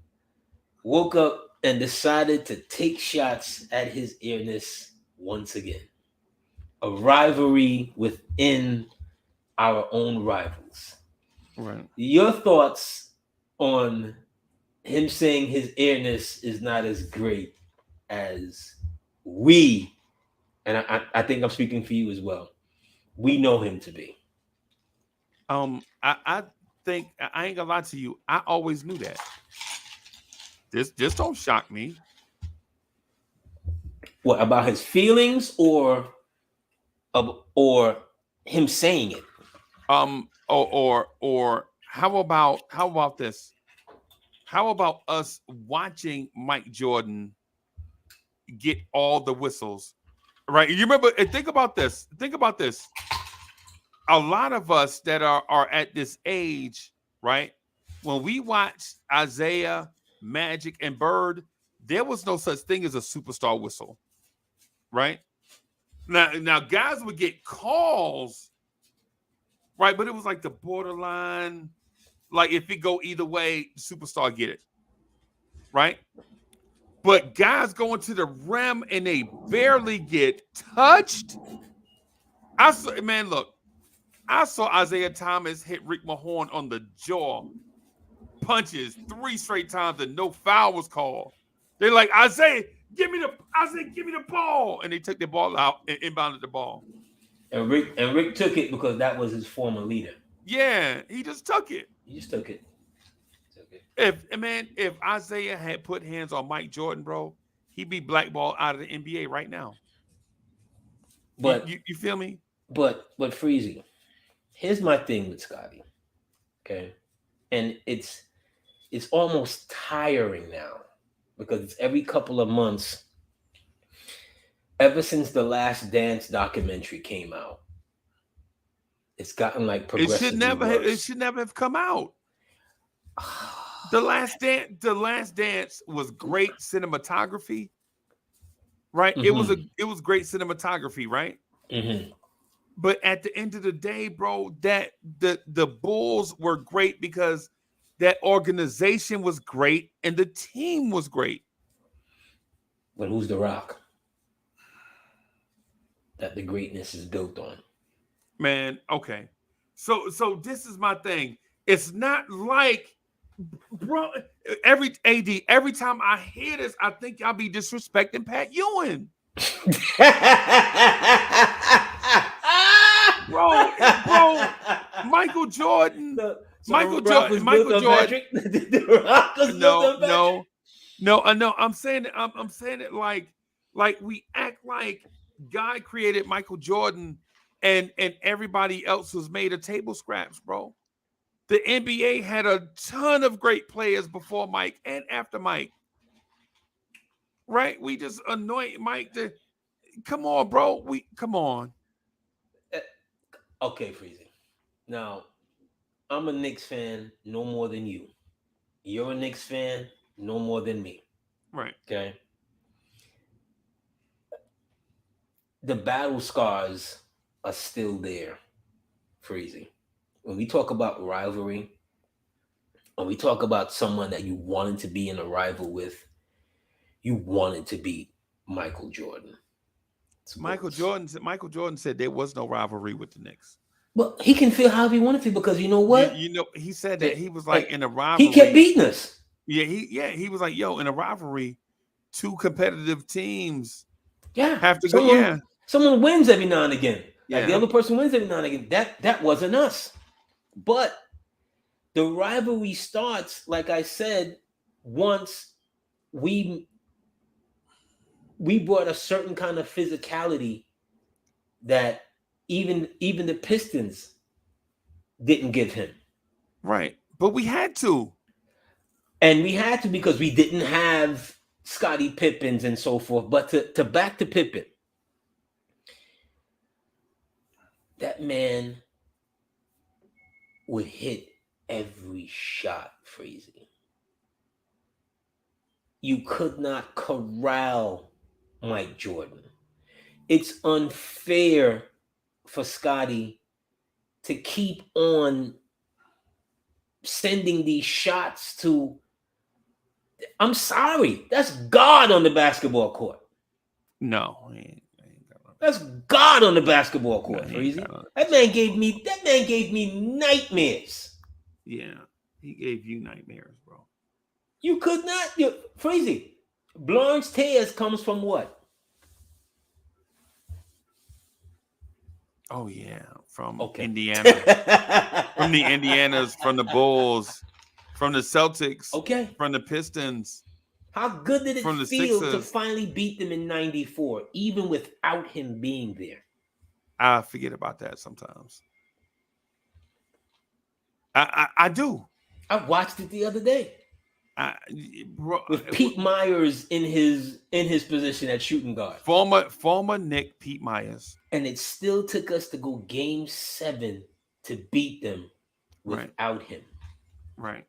woke up and decided to take shots at his earnest once again. A rivalry within our own rivals. Right. Your thoughts on him saying his airness is not as great as we, and I think I'm speaking for you as well, we know him to be. I think I ain't gonna lie to you. I always knew that. This don't shock me. What about his feelings or him saying it? Or how about this? How about us watching Mike Jordan get all the whistles? Right? You remember? And think about this. Think about this. A lot of us that are at this age, right? When we watched Isaiah, Magic, and Bird, there was no such thing as a superstar whistle, right? Now guys would get calls, right? But it was like the borderline, like if it go either way, superstar get it, right? But guys going to the rim and they barely get touched. I saw Isaiah Thomas hit Rick Mahorn on the jaw, punches 3 straight times, and no foul was called. They're like, Isaiah, give me the ball. And they took the ball out and inbounded the ball. And Rick took it because that was his former leader. Yeah, he just took it. If Isaiah had put hands on Mike Jordan, bro, he'd be blackballed out of the NBA right now. But you feel me? But Freezie, here's my thing with Scotty. Okay. And it's almost tiring now because it's every couple of months. Ever since the Last Dance documentary came out, it's gotten like progressively worse. It should never have come out. The Last Dance was great cinematography, right? Mm-hmm. It was great cinematography, right? Mm-hmm. But at the end of the day, bro, that the Bulls were great because that organization was great and the team was great. But who's the rock that the greatness is built on? Man, okay. So this is my thing. It's not like, bro, every time I hear this, I think y'all be disrespecting Pat Ewing. bro, Michael Jordan. Michael Jordan. No. I'm saying it like we act like God created Michael Jordan and everybody else was made of table scraps, bro. The NBA had a ton of great players before Mike and after Mike. Right? We just anoint Mike to come on, bro. Come on. Okay, Freezie. Now, I'm a Knicks fan no more than you. You're a Knicks fan no more than me. Right. Okay. The battle scars are still there, Freezie. When we talk about rivalry, when we talk about someone that you wanted to be in a rival with, you wanted to be Michael Jordan. Michael Jordan said there was no rivalry with the Knicks. Well, he can feel how he wanted to because you know what? He said that he was like in a rivalry. He kept beating us. Yeah, he was like, yo, in a rivalry, 2 competitive teams have to go. Yeah. Someone wins every now and again. Like the other person wins every now and again. That wasn't us. But the rivalry starts, like I said, once we brought a certain kind of physicality that even the Pistons didn't give him. Right. But we had to. And we had to because we didn't have Scottie Pippins and so forth. But to back to Pippen, that man would hit every shot, Freezie. You could not corral Mike Jordan. It's unfair for Scottie to keep on sending these shots to, I'm sorry, that's God on the basketball court. No, that's God on the basketball court, Freezie. That man gave me nightmares. Yeah. He gave you nightmares, bro. You could not. Freezie. Blanche Tears comes from what? Oh yeah, from Okay. Indiana, from the Indianas, from the Bulls, from the Celtics, Okay. from the Pistons. How good did it From the feel to Sixers. finally beat them in '94, even without him being there? I forget about that sometimes. I do. I watched it the other day Bro, with Pete Myers in his position at shooting guard. Former Nick Pete Myers. And it still took us to go game 7 to beat them without him. Right.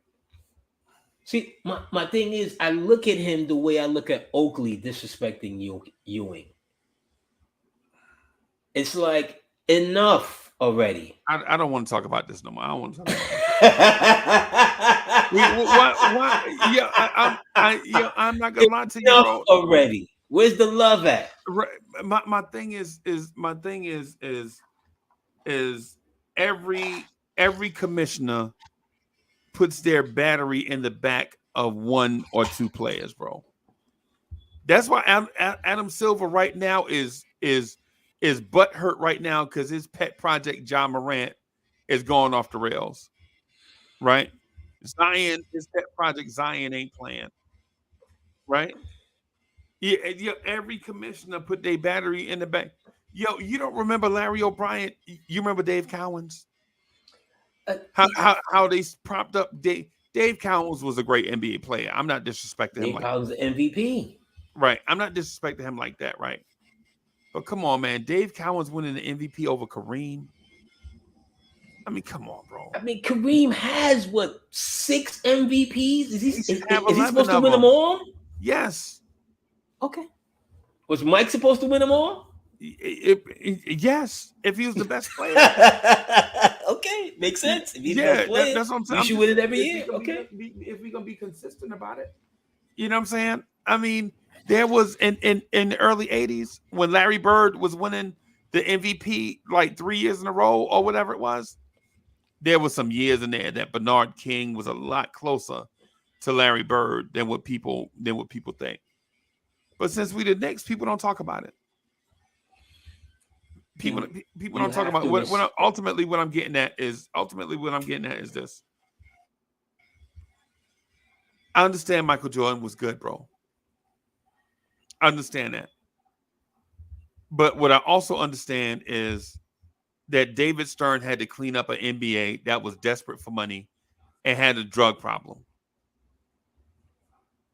See, my thing is, I look at him the way I look at Oakley disrespecting Ewing. It's like, enough already. I don't want to talk about this no more. I don't want to talk about it. I'm not gonna lie to you, bro. Already. Where's the love at? My thing is every commissioner puts their battery in the back of one or two players, bro. That's why Adam Silver right now is butthurt right now because his pet project Ja Morant is going off the rails. Right? Zion, his pet project Zion ain't playing. Right? Yeah, every commissioner put their battery in the back. Yo, you don't remember Larry O'Brien? You remember Dave Cowens? How they propped up Dave Cowens was a great NBA player. I'm not disrespecting him. Dave Cowens the MVP. Right. I'm not disrespecting him like that, right? But come on, man. Dave Cowens winning the MVP over Kareem. I mean, come on, bro. I mean, Kareem has what, 6 MVPs? Is he supposed to win them all? Yes. Okay. Was Mike supposed to win them all? Yes, if he was the best player. Okay, makes sense. If he's the best player, that's what I'm saying. You should win it every year. Okay. If we're gonna be consistent about it, you know what I'm saying? I mean, there was in the early '80s when Larry Bird was winning the MVP like 3 years in a row or whatever it was. There was some years in there that Bernard King was a lot closer to Larry Bird than what people think. But since we the Knicks, people don't talk about it. People don't talk about it. Ultimately, what I'm getting at is this. I understand Michael Jordan was good, bro. I understand that. But what I also understand is that David Stern had to clean up an NBA that was desperate for money and had a drug problem.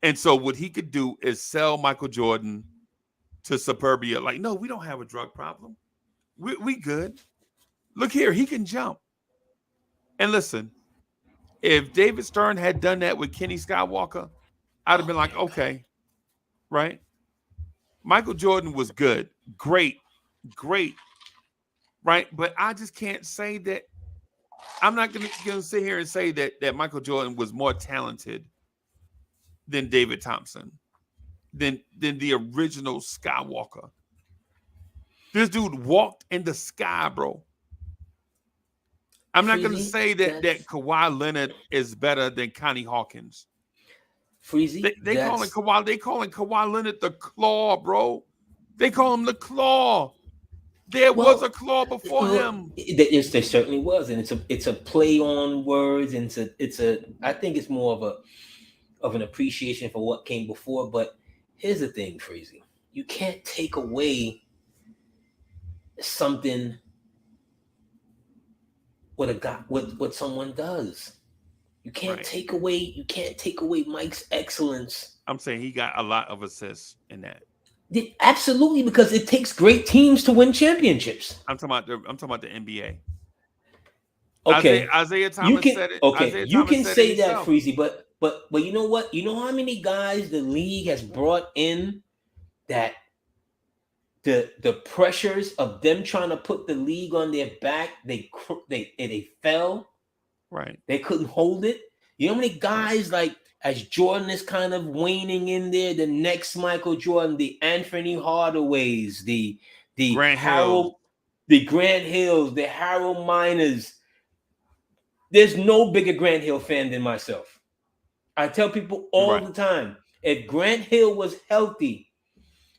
And so what he could do is sell Michael Jordan to Suburbia. Like, no, we don't have a drug problem. We good. Look here, he can jump. And listen, if David Stern had done that with Kenny Skywalker, I'd have been like, okay, right? Michael Jordan was good, great, right? But I just can't say that. I'm not going to sit here and say that Michael Jordan was more talented than David Thompson, than the original Skywalker. This dude walked in the sky, bro. I'm not going to say that Kawhi Leonard is better than Connie Hawkins. Freezie, they calling Kawhi Leonard the Claw, bro. They call him the Claw. There was a Claw before him. There certainly was, and it's a play on words, and it's a. I think it's more of an appreciation for what came before. But here's the thing, Freezie. You can't take away something what someone does. You can't take away Mike's excellence. I'm saying he got a lot of assists in that. Absolutely, because it takes great teams to win championships. I'm talking about the NBA. Okay, Isaiah Thomas said it. Okay, you can say that, Freezie, but you know what? You know how many guys the league has brought in that the pressures of them trying to put the league on their back, they fell. Right. They couldn't hold it. You know how many guys, like, as Jordan is kind of waning in there, the next Michael Jordan, the Anthony Hardaways, the Grant Harold, Hill. the Grant Hills, the Harold Miners, There's no bigger Grant Hill fan than myself. I tell people all Right. the time, if Grant Hill was healthy,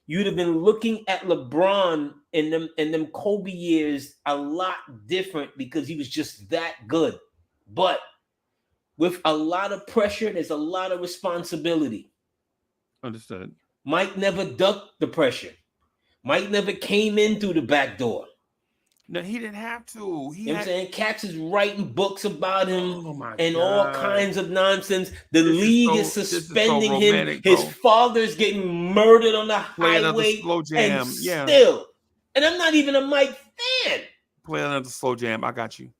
you'd have been looking at LeBron in them Kobe years a lot different because he was just that good. But with a lot of pressure, there's a lot of responsibility. Understood. Mike never ducked the pressure. Mike never came in through the back door. No, he didn't have to. You know what I'm saying? Cats is writing books about him Oh my and all God. kinds of nonsense. The This league is so suspending romantic, him. His bro. father's getting murdered on the Play another highway. slow jam. And Yeah. still. And I'm not even a Mike fan. Play another slow jam. I got you.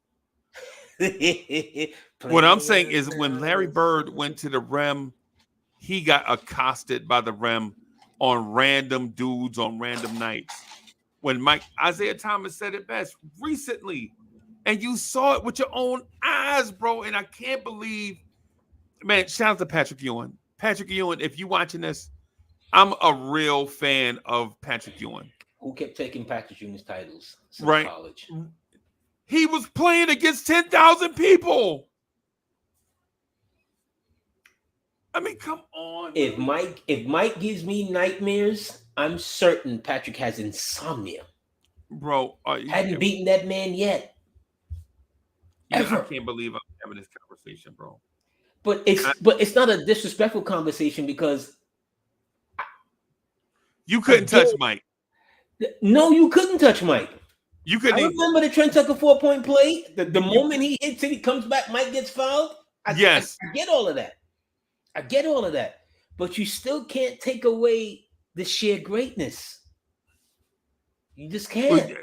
What I'm saying is when Larry Bird went to the rim, he got accosted by the rim on random dudes on random nights. When Isaiah Thomas said it best recently, and you saw it with your own eyes, bro. And I can't believe, man, shout out to Patrick Ewing. Patrick Ewing, if you watching this, I'm a real fan of Patrick Ewing. Who kept taking Patrick Ewing's titles since Right. college? He was playing against 10,000 people. I mean, come on. If Mike gives me nightmares, I'm certain Patrick has insomnia. Bro, hadn't beaten that man yet. I can't believe I'm having this conversation, bro. But it's not a disrespectful conversation because you couldn't touch Mike. No, you couldn't touch Mike. You couldn't. I remember the Trent Tucker 4-point play. The moment he hits it, he comes back, Mike gets fouled. I get all of that. I get all of that. But you still can't take away the sheer greatness. You just can't.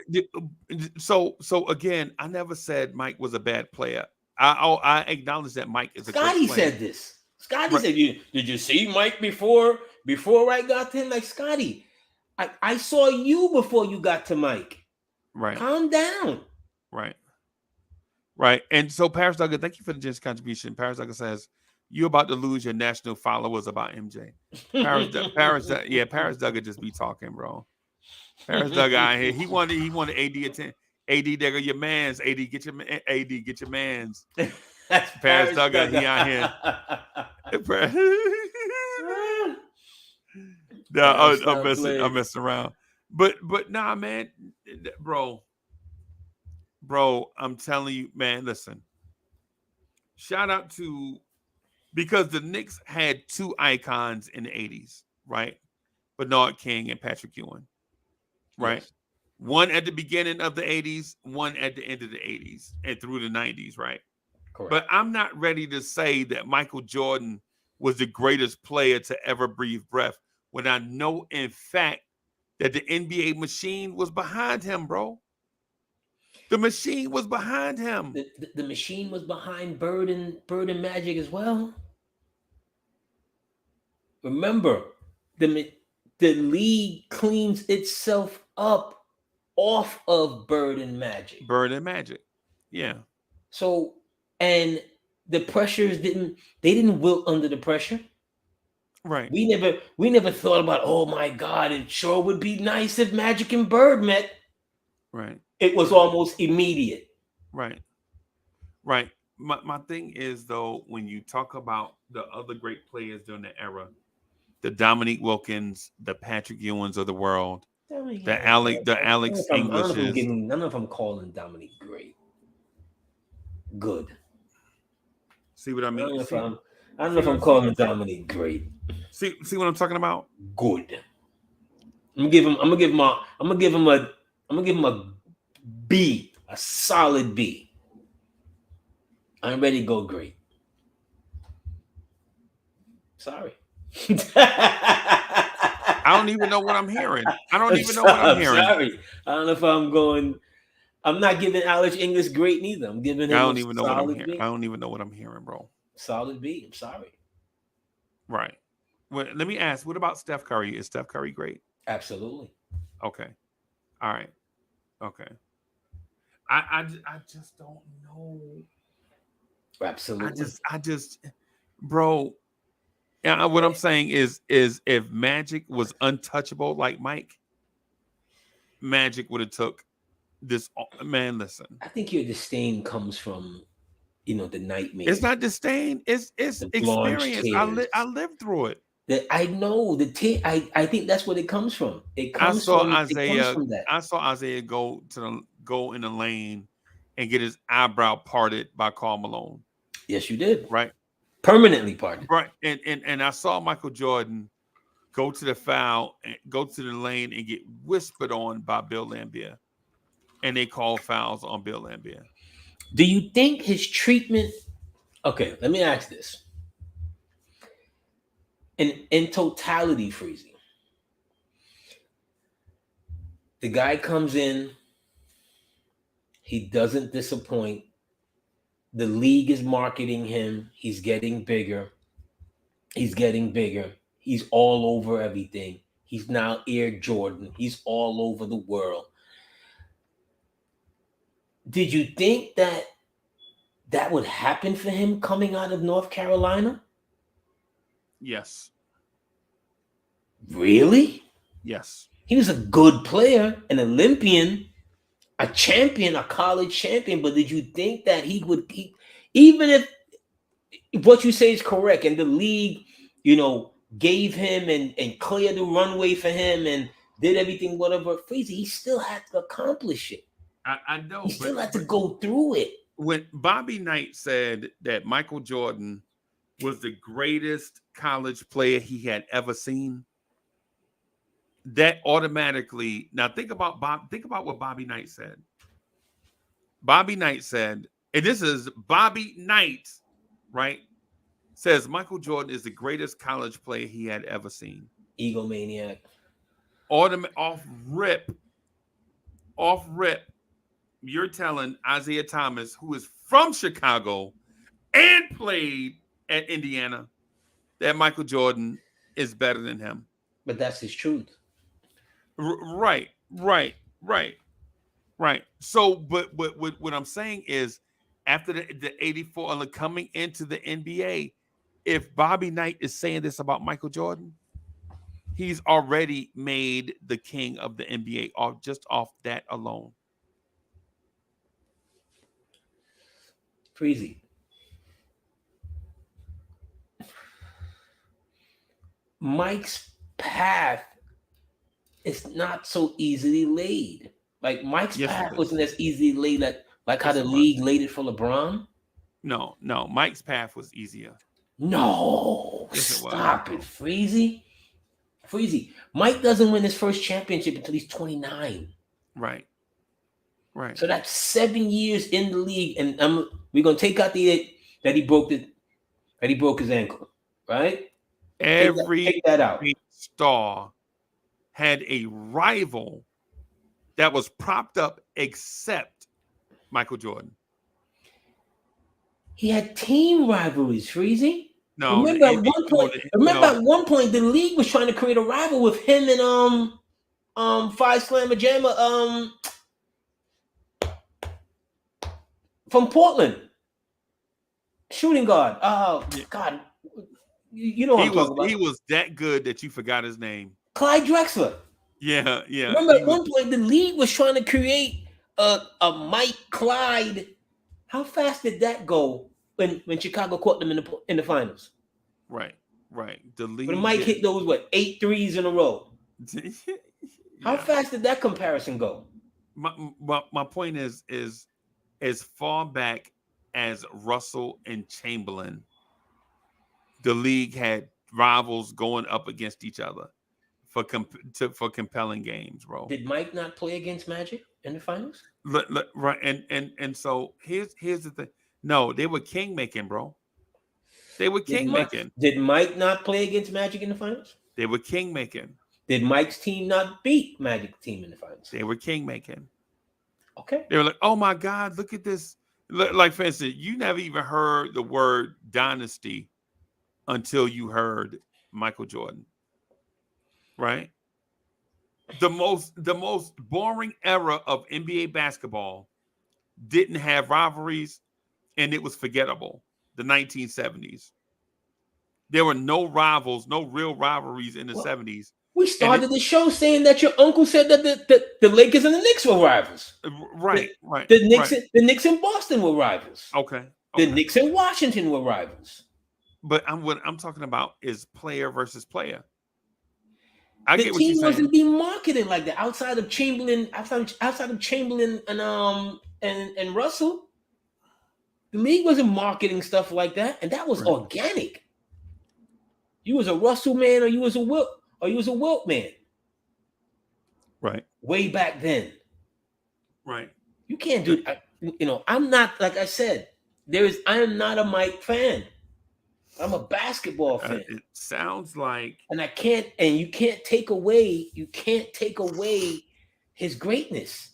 So again, I never said Mike was a bad player. I acknowledge that Mike is a great player. Scotty said this. Scotty said, "Did you see Mike before I got to him?" Like, Scotty, I saw you before you got to Mike. Right. Calm down. Right. And so Paris Duggar, thank you for the generous contribution. Paris Duggar says, "You're about to lose your national followers about MJ." Paris Duggar just be talking, bro. Paris Duggar out here. He wanted AD attention. AD Duggar, your mans. AD, get your mans. Paris Duggar, he out here. I'm messing around. But nah, man, bro, I'm telling you, man, listen. Shout out to, because the Knicks had two icons in the 80s, right? Bernard King and Patrick Ewing, right? Yes. One at the beginning of the 80s, one at the end of the 80s and through the 90s, right? Correct. But I'm not ready to say that Michael Jordan was the greatest player to ever breathe breath when I know, in fact, that the NBA machine was behind him, bro. The machine was behind him. The machine was behind Bird and Magic as well. Remember, the league cleans itself up off of Bird and Magic. Yeah. So, and the pressures didn't wilt under the pressure. Right. We never thought about, oh my God, it sure would be nice if Magic and Bird met. Right. It was almost immediate. Right. My thing is, though, when you talk about the other great players during the era, the Dominique Wilkins, the Patrick Ewings of the world, the Alex Englishes. None of them calling Dominique great. Good. See what I mean? I don't know if I'm calling Dominique great. See what I'm talking about? Good. I'm gonna give him a B, a solid B. I'm ready to go great. Sorry. I don't even know what I'm hearing. Sorry. I don't know if I'm going. I'm not giving Alex English great neither. I'm giving him. I don't even know what I'm hearing. I don't even know what I'm hearing, bro. Solid B. I'm sorry. Right. Well, let me ask. What about Steph Curry? Is Steph Curry great? Absolutely. Okay. All right. Okay. I just don't know. Absolutely. I just, bro. Yeah. What I'm saying is if Magic was untouchable like Mike, Magic would have took this. Man, listen. I think your disdain comes from the nightmare. It's not disdain. It's the blonde experience. tears. I lived through it. I know I think that's what it comes from. It comes from that. I saw Isaiah go in the lane and get his eyebrow parted by Karl Malone. Yes, you did. Right. Permanently parted. Right. And I saw Michael Jordan go to the foul and go to the lane and get whispered on by Bill Laimbeer. And they call fouls on Bill Laimbeer. Do you think his treatment? Okay, let me ask this. In totality, Freezie, the guy comes in, he doesn't disappoint. The league is marketing him. He's getting bigger. He's all over everything. He's now Air Jordan. He's all over the world. Did you think that would happen for him coming out of North Carolina? Yes. Really? Yes. He was a good player, an Olympian, a champion, a college champion. But did you think that he would, even if what you say is correct and the league, gave him and cleared the runway for him and did everything, whatever, Freezie, he still had to accomplish it. I know. He still had to go through it. When Bobby Knight said that Michael Jordan was the greatest college player he had ever seen, that automatically, now think about what Bobby Knight said. Bobby Knight said, and this is Bobby Knight, right? Says Michael Jordan is the greatest college player he had ever seen. Egomaniac. Off rip, you're telling Isaiah Thomas, who is from Chicago and played at Indiana, that Michael Jordan is better than him. But that's his truth. Right. So, but what I'm saying is, after the 84 coming into the NBA, if Bobby Knight is saying this about Michael Jordan, he's already made the king of the NBA just off that alone. Freezie. Mike's path is not so easily laid. Like Mike's path wasn't as easily laid like how the league laid it for LeBron. No, Mike's path was easier. No, stop it, Freezie. Mike doesn't win his first championship until he's 29. Right. So that's 7 years in the league, and we're gonna take out that he broke his ankle, right? Every that out. Star had a rival that was propped up except Michael Jordan. He had team rivalries, Freezie. No, remember at one point the league was trying to create a rival with him and Five Slammer Jammer from Portland, shooting guard. Oh God, you know what I'm talking about. He was that good that you forgot his name. Clyde Drexler. Yeah. Remember at one point the league was trying to create a Mike Clyde. How fast did that go when Chicago caught them in the finals? Right. The league. When Mike hit those 8 threes in a row. Yeah. How fast did that comparison go? My point is as far back as Russell and Chamberlain, the league had rivals going up against each other for compelling games, bro. Did Mike not play against Magic in the finals? Right, and so here's the thing. No, they were king making, bro. They were king making. Did Mike not play against Magic in the finals? They were king making. Did Mike's team not beat Magic's team in the finals? They were king making. Okay. They were like, oh my God, look at this. Like, for instance, you never even heard the word dynasty until you heard Michael Jordan. Right? The most boring era of NBA basketball didn't have rivalries, and it was forgettable. The 1970s. There were no rivals, no real rivalries in the 70s. We started the show saying that your uncle said that the Lakers and the Knicks were rivals. Right. The Knicks and Boston were rivals. Okay. The Knicks and Washington were rivals. But what I'm talking about is player versus player. The get what you're team saying. wasn't being marketed like that outside of Chamberlain, and Russell. The league wasn't marketing stuff like that, and that was organic. You was a Russell man, or you was a Wilt man. Right. Way back then. Right. You can't do that. I'm not, like I said, I am not a Mike fan. I'm a basketball fan. It sounds like, and you can't take away his greatness.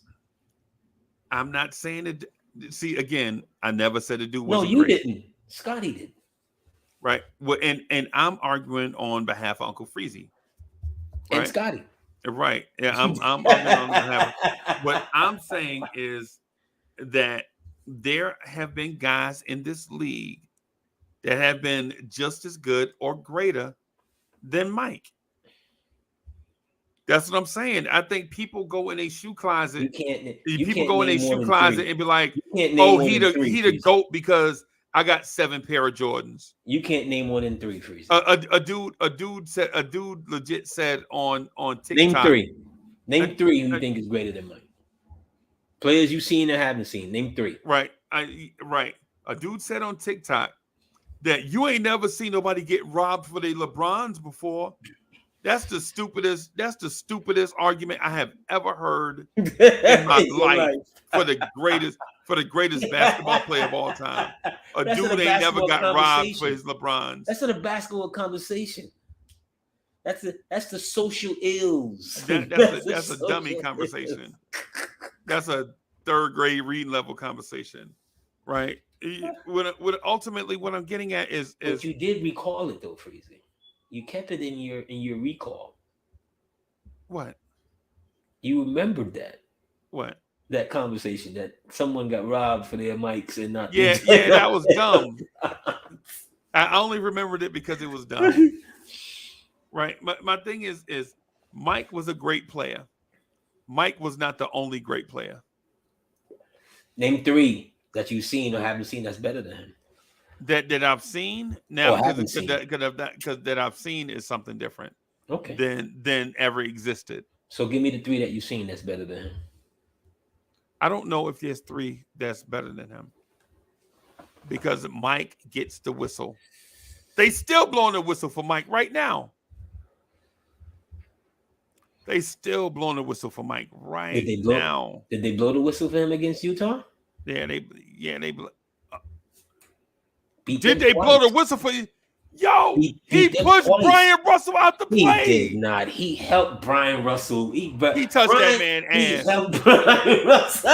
I'm not saying it. See, again, I never said the dude No, wasn't you great. didn't. Scotty did. Right. Well, and I'm arguing on behalf of Uncle Freezie. Right? And Scotty. Right. Yeah, I'm arguing on behalf of, what I'm saying is that there have been guys in this league that have been just as good or greater than Mike. That's what I'm saying. I think people go in a shoe closet. People go in a shoe closet and be like, "Oh, he the GOAT because I got 7 pair of Jordans." You can't name more than 3, Freezie. A dude legit said on TikTok. Name 3 who you think is greater than Mike. Players you've seen or haven't seen. Name 3. Right. A dude said on TikTok that you ain't never seen nobody get robbed for their LeBrons before. That's the stupidest argument I have ever heard in my life for the greatest basketball player of all time. A dude ain't never got robbed for his LeBrons. That's not a basketball conversation. That's the social ills. That's a dummy conversation. That's a 3rd grade reading level conversation, right? Ultimately, what I'm getting at is But you did recall it though, Freezie. You kept it in your recall. What? You remembered that? What? That conversation that someone got robbed for their mics and not. Yeah, that was dumb. I only remembered it because it was dumb. Right. My thing is Mike was a great player. Mike was not the only great player. Name 3 that you've seen or haven't seen that's better than him. That I've seen now, because that I've seen is something different. Okay. Than ever existed. So give me the 3 that you've seen that's better than him. I don't know if there's 3 that's better than him, because Mike gets the whistle. They still blowing the whistle for Mike right now. They still blowing the whistle for Mike right now. Did they blow the whistle for him against Utah? Yeah, they Did they blow the whistle for you? Yo, he pushed Brian Russell out the play. He did not. He helped Brian Russell. He touched that man ass. He helped Brian Russell.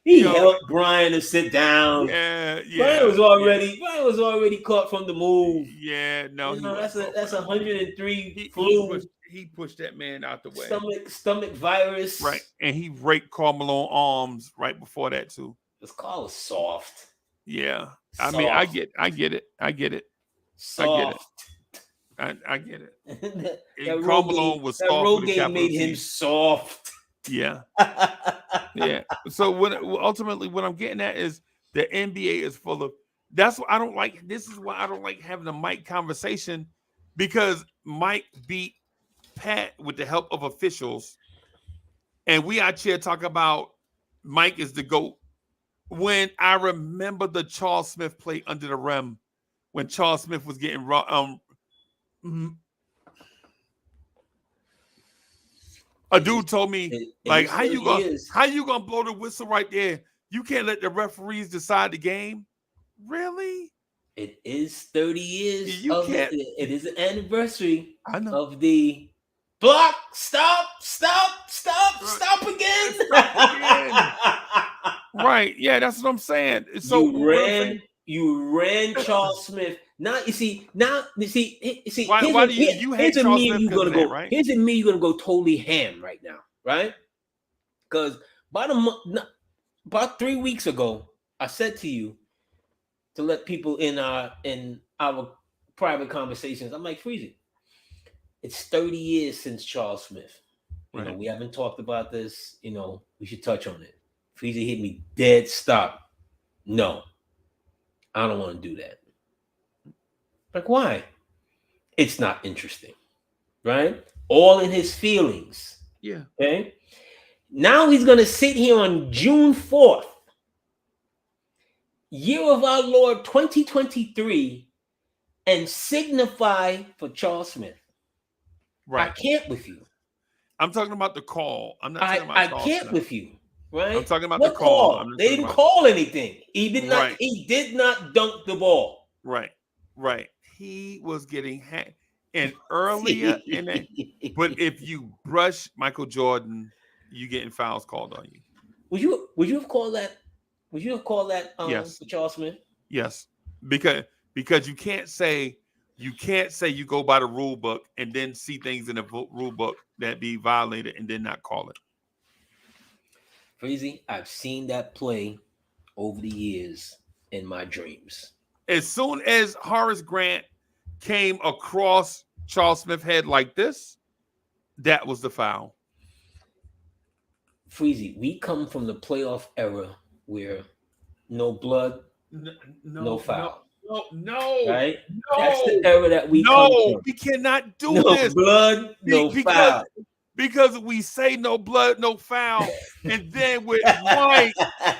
He helped Brian to sit down. Yeah. Brian was already caught from the move. Yeah, no. That's 103 flu. He pushed that man out the way. Stomach virus. Right, and he raped Karl Malone arms right before that too. This call was soft. Yeah. I mean, I get it. Soft. I get it. Karl Malone was soft. That road game made him soft. Yeah. Yeah. So ultimately what I'm getting at is the NBA is full of. That's what I don't like. This is why I don't like having a Mike conversation, because Mike beat Pat with the help of officials, and we out here talk about Mike is the GOAT. When I remember the Charles Smith play under the rim, when Charles Smith was getting a dude told me, how you gonna blow the whistle right there? You can't let the referees decide the game. Really? It is 30 years. You can't. It is an anniversary of the block. Stop again. Right. Yeah, that's what I'm saying. So you ran Charles Smith. Now you see. Why do you hate Charles Smith? Here's a me you're gonna go totally ham right now, right? Because about 3 weeks ago, I said to you to let people in our private conversations. I'm like, Freezie, it's 30 years since Charles Smith. You know, we haven't talked about this. You know, we should touch on it. Freezie hit me dead stop. No, I don't want to do that. Like, why? It's not interesting, right? All in his feelings. Yeah. Okay. Now he's going to sit here on June 4th, year of our Lord 2023, and signify for Charles Smith. Right. I can't with you. I'm talking about the call. I'm not talking about I Charles can't Smith. with you. Right? I'm talking about What the call. I'm They didn't call anything. He did not. Right. He did not dunk the ball. Right. Right. He was getting hacked. And earlier in that, but if you brush Michael Jordan, you getting fouls called on you. Would you have called that? Would you have called that Yes. for Charles Smith? Yes. Because you can't say you go by the rule book and then see things in the rule book that be violated and then not call it. Freezie, I've seen that play over the years in my dreams. As soon as Horace Grant came across Charles Smith's head like this, that was the foul. Freezie, we come from the playoff era where no blood, no foul. No. Right? That's the era that we come from. We cannot do no this. Blood, no foul. Because we say no blood, no foul, and then with Mike,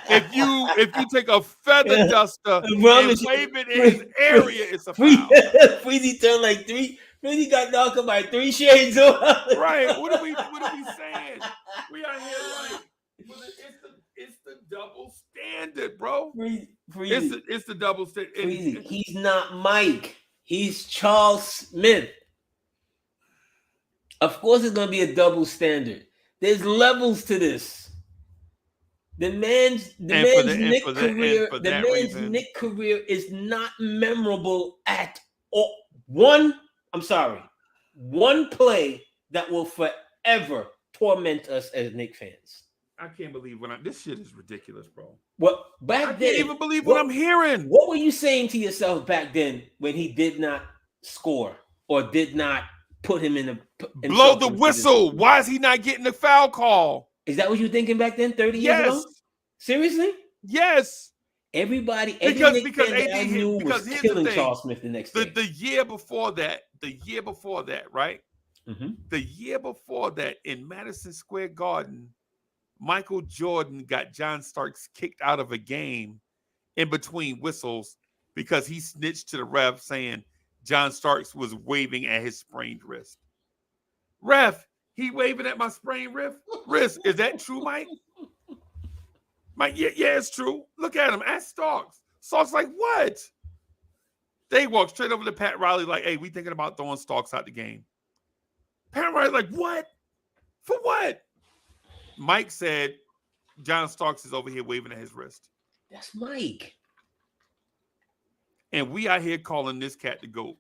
if you take a feather duster and wave it in his area, it's a foul. Freezie turned like three. Freezie got knocked up by 3 shades. Right? What are we saying? We are here like it's the double standard, bro. Freezie. It's the double standard. Freezie, he's not Mike. He's Charles Smith. Of course, it's going to be a double standard. There's levels to this. The man's Knick career is not memorable at all. One play that will forever torment us as Knick fans. I can't believe this shit is ridiculous, bro. Well, I can't even believe what I'm hearing. What were you saying to yourself back then when he did not score or did not put him in the blow the whistle? Why is he not getting the foul call? Is that what you were thinking back then, 30 years ago? Seriously? Yes. Because AD knew was killing Charles Smith the next day. The year before that, right? Mm-hmm. The year before that, in Madison Square Garden, Michael Jordan got John Starks kicked out of a game in between whistles because he snitched to the ref saying John Starks was waving at his sprained wrist. Ref, he waving at my sprained wrist. Is that true, Mike? Mike, yeah, it's true. Look at him. Ask Starks. Starks like, what? They walk straight over to Pat Riley like, hey, we thinking about throwing Starks out the game. Pat Riley like, what? For what? Mike said John Starks is over here waving at his wrist. That's Mike. And we out here calling this cat the GOAT.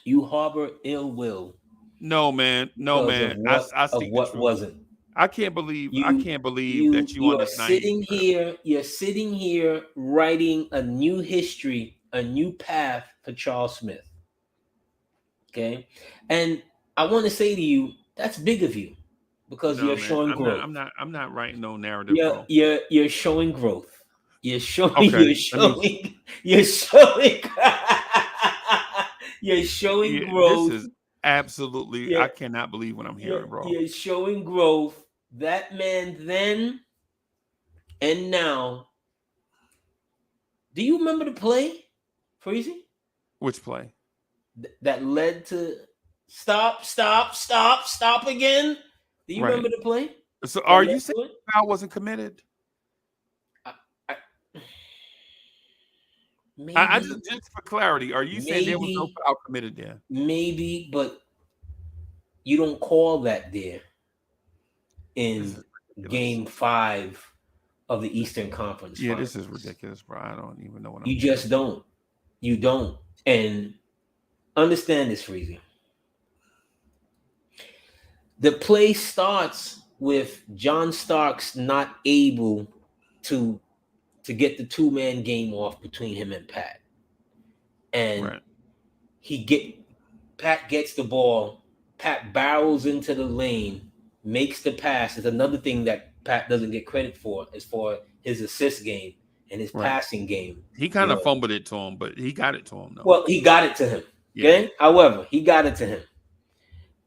You harbor ill will. No, man. I see what wasn't. I can't believe that you are sitting here. You're sitting here writing a new history, a new path for Charles Smith. Okay, and I want to say to you, that's big of you because you're showing growth. I'm not writing no narrative. You're showing growth. You're showing. Okay, You're showing growth. This is absolutely. I cannot believe what I'm hearing, bro. You're showing growth. That man then and now. Do you remember the play, Freezie? Which play? That led to stop again. Do you remember the play? So are you saying the foul wasn't committed? I just for clarity, are you saying there was no foul committed there? Maybe, but you don't call that there in Game 5 of the Eastern Conference. Yeah, Finals. This is ridiculous, bro. I don't even know what I'm You just saying. Don't. You don't. And understand this, Freezie. The play starts with John Starks not able to get the 2-man game off between him and Pat. And Pat gets the ball. Pat barrels into the lane, makes the pass. It's another thing that Pat doesn't get credit for as far as his assist game. and his passing game. He kind of fumbled it to him, but he got it to him though. Well, he got it to him. Okay. Yeah. However, he got it to him.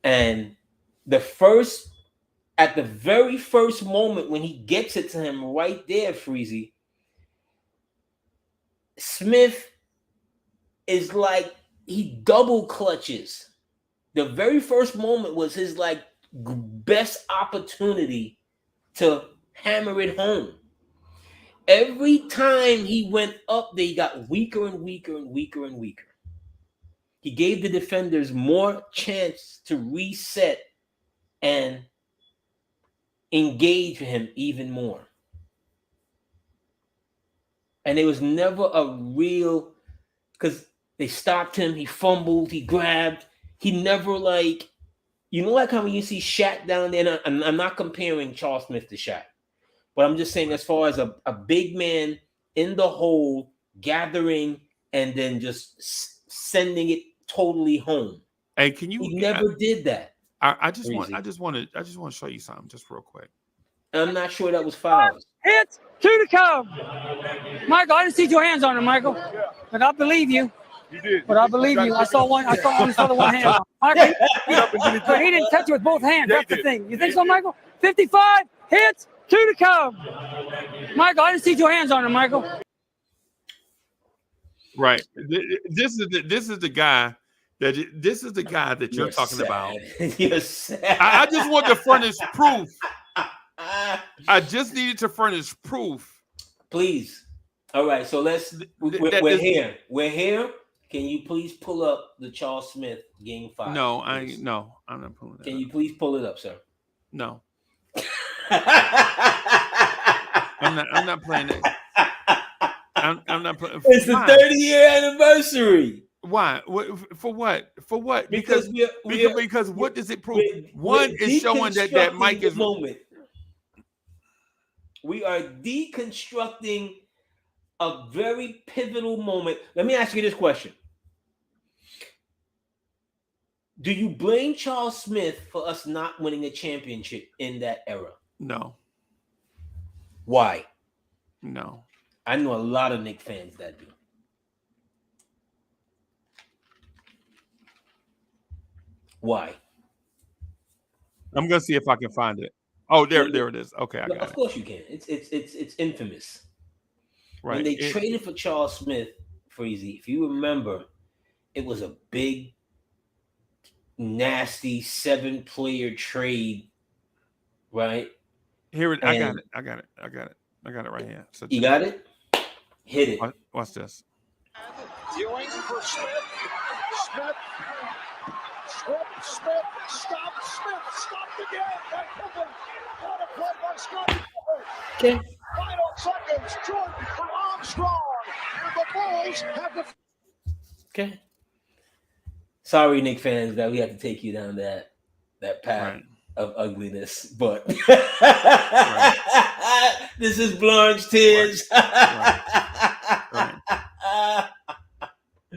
And at the very first moment when he gets it to him right there, Freezie, Smith is like, he double clutches. The very first moment was his like best opportunity to hammer it home. Every time he went up there, he got weaker and weaker and weaker and weaker. He gave the defenders more chance to reset and engage him even more. And there was never a real, because they stopped him, he fumbled, he grabbed. He never like, like how when you see Shaq down there, and I'm not comparing Charles Smith to Shaq, but I'm just saying as far as a big man in the hole, gathering, and then just sending it totally home. Hey, can you? He never did that. I just want to show you something just real quick. I'm not sure that was fouls. Hits, 2 to come. Michael, I didn't see your hands on him, Michael, but I believe you. You did. But I believe you. I saw one. I only saw the one hand. Michael, but he didn't touch it with both hands. That's the thing. You think so, Michael? 55 hits, 2 to come. Michael, I didn't see your hands on him, Michael. Right. This is the guy that you're talking sad. About. You're sad. I just want to furnish proof. I just needed to furnish proof. Please. All right. So we're here. We're here. Can you please pull up the Charles Smith game 5? No, I'm not pulling it. Can you please pull it up, sir? No. I'm not playing it. I'm not playing. It's the 30-year anniversary. Why? For what? For what? Because what does it prove? One is showing that Mike is moment. We are deconstructing a very pivotal moment. Let me ask you this question. Do you blame Charles Smith for us not winning a championship in that era? No. Why? No. I know a lot of Knicks fans that do. Why? I'm gonna see if I can find it. Oh, there it is. Okay, I got it. Of course you can. It's infamous. Right. When they traded for Charles Smith, Freezie, if you remember, it was a big, nasty 7-player trade, right? Here I got it right here. So you got it? Hit it. Watch this. Ewing for Smith. Smith. Stopped again. What a play by Scott. Okay. Final seconds. Jordan for Armstrong. And the Bulls have the. Okay. Sorry, Knicks fans, that we have to take you down that path of ugliness, but this is Blanche Tears.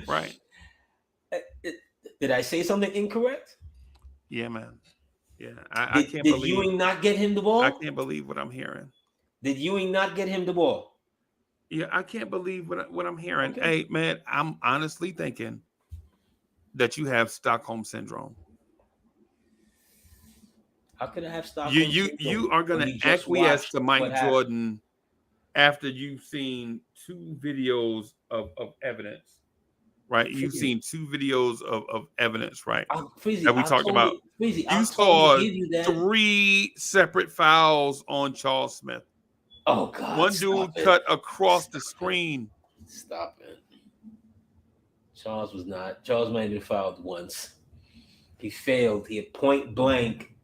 Right. Did I say something incorrect? Yeah, man. Yeah, I can't believe. Did Ewing not get him the ball? I can't believe what I'm hearing. Did Ewing not get him the ball? Yeah, I can't believe what I'm hearing. Okay. Hey, man, I'm honestly thinking that you have Stockholm syndrome. How could I have Stockholm syndrome? You are going to acquiesce to Mike Jordan after you've seen 2 videos of evidence. Right, you've seen 2 videos of evidence, right? Freezie, that we talked about. Freezie, you saw 3 separate fouls on Charles Smith. Oh God! One dude cut across the screen. Stop it. Charles might have been fouled once. He failed. He had point blank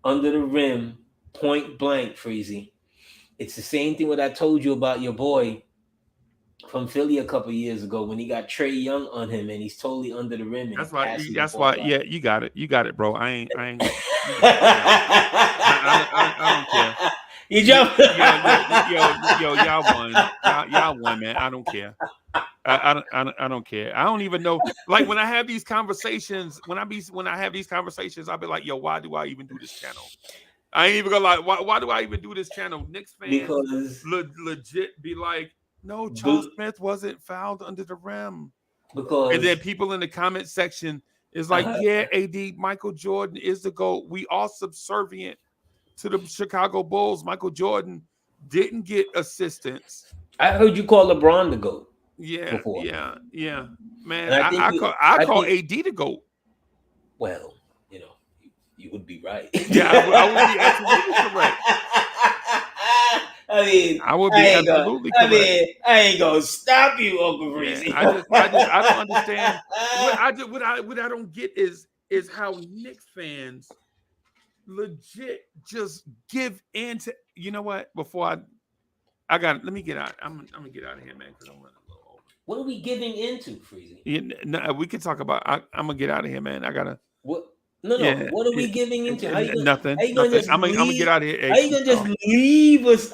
under the rim, point blank, Freezie. It's the same thing what I told you about your boy from Philly a couple years ago when he got Trey Young on him and he's totally under the rim. That's why. Yeah, you got it. You got it, bro. I ain't. I don't care. You jump. Yo, y'all won. Y'all won, man. I don't care. I don't care. I don't even know. Like when I have these conversations, when I have these conversations, I'll be like, yo, why do I even do this channel? I ain't even gonna lie. Why do I even do this channel? Knicks fans legit be like, No, Charles Smith wasn't fouled under the rim. Because And then people in the comment section is like, yeah, AD, Michael Jordan is the GOAT. We all subservient to the Chicago Bulls. Michael Jordan didn't get assistance. I heard you call LeBron the GOAT. Yeah, Before. yeah. Man, And I call AD the GOAT. Well, you would be right. Yeah, I would be absolutely correct. I mean, I would be absolutely correct. I ain't gonna stop you, Uncle Freezie. Yeah, I don't understand. What I don't get is how Knicks fans legit just give in to. You know what? Before let me get out. I'm gonna get out of here, man, because I'm running a little over. What are we giving into, Freezie? No, we can talk about. I'm gonna get out of here, man. I gotta. What? No. Yeah, what are we giving into? Nothing. I'm gonna I'm gonna get out of here. How you gonna just leave us?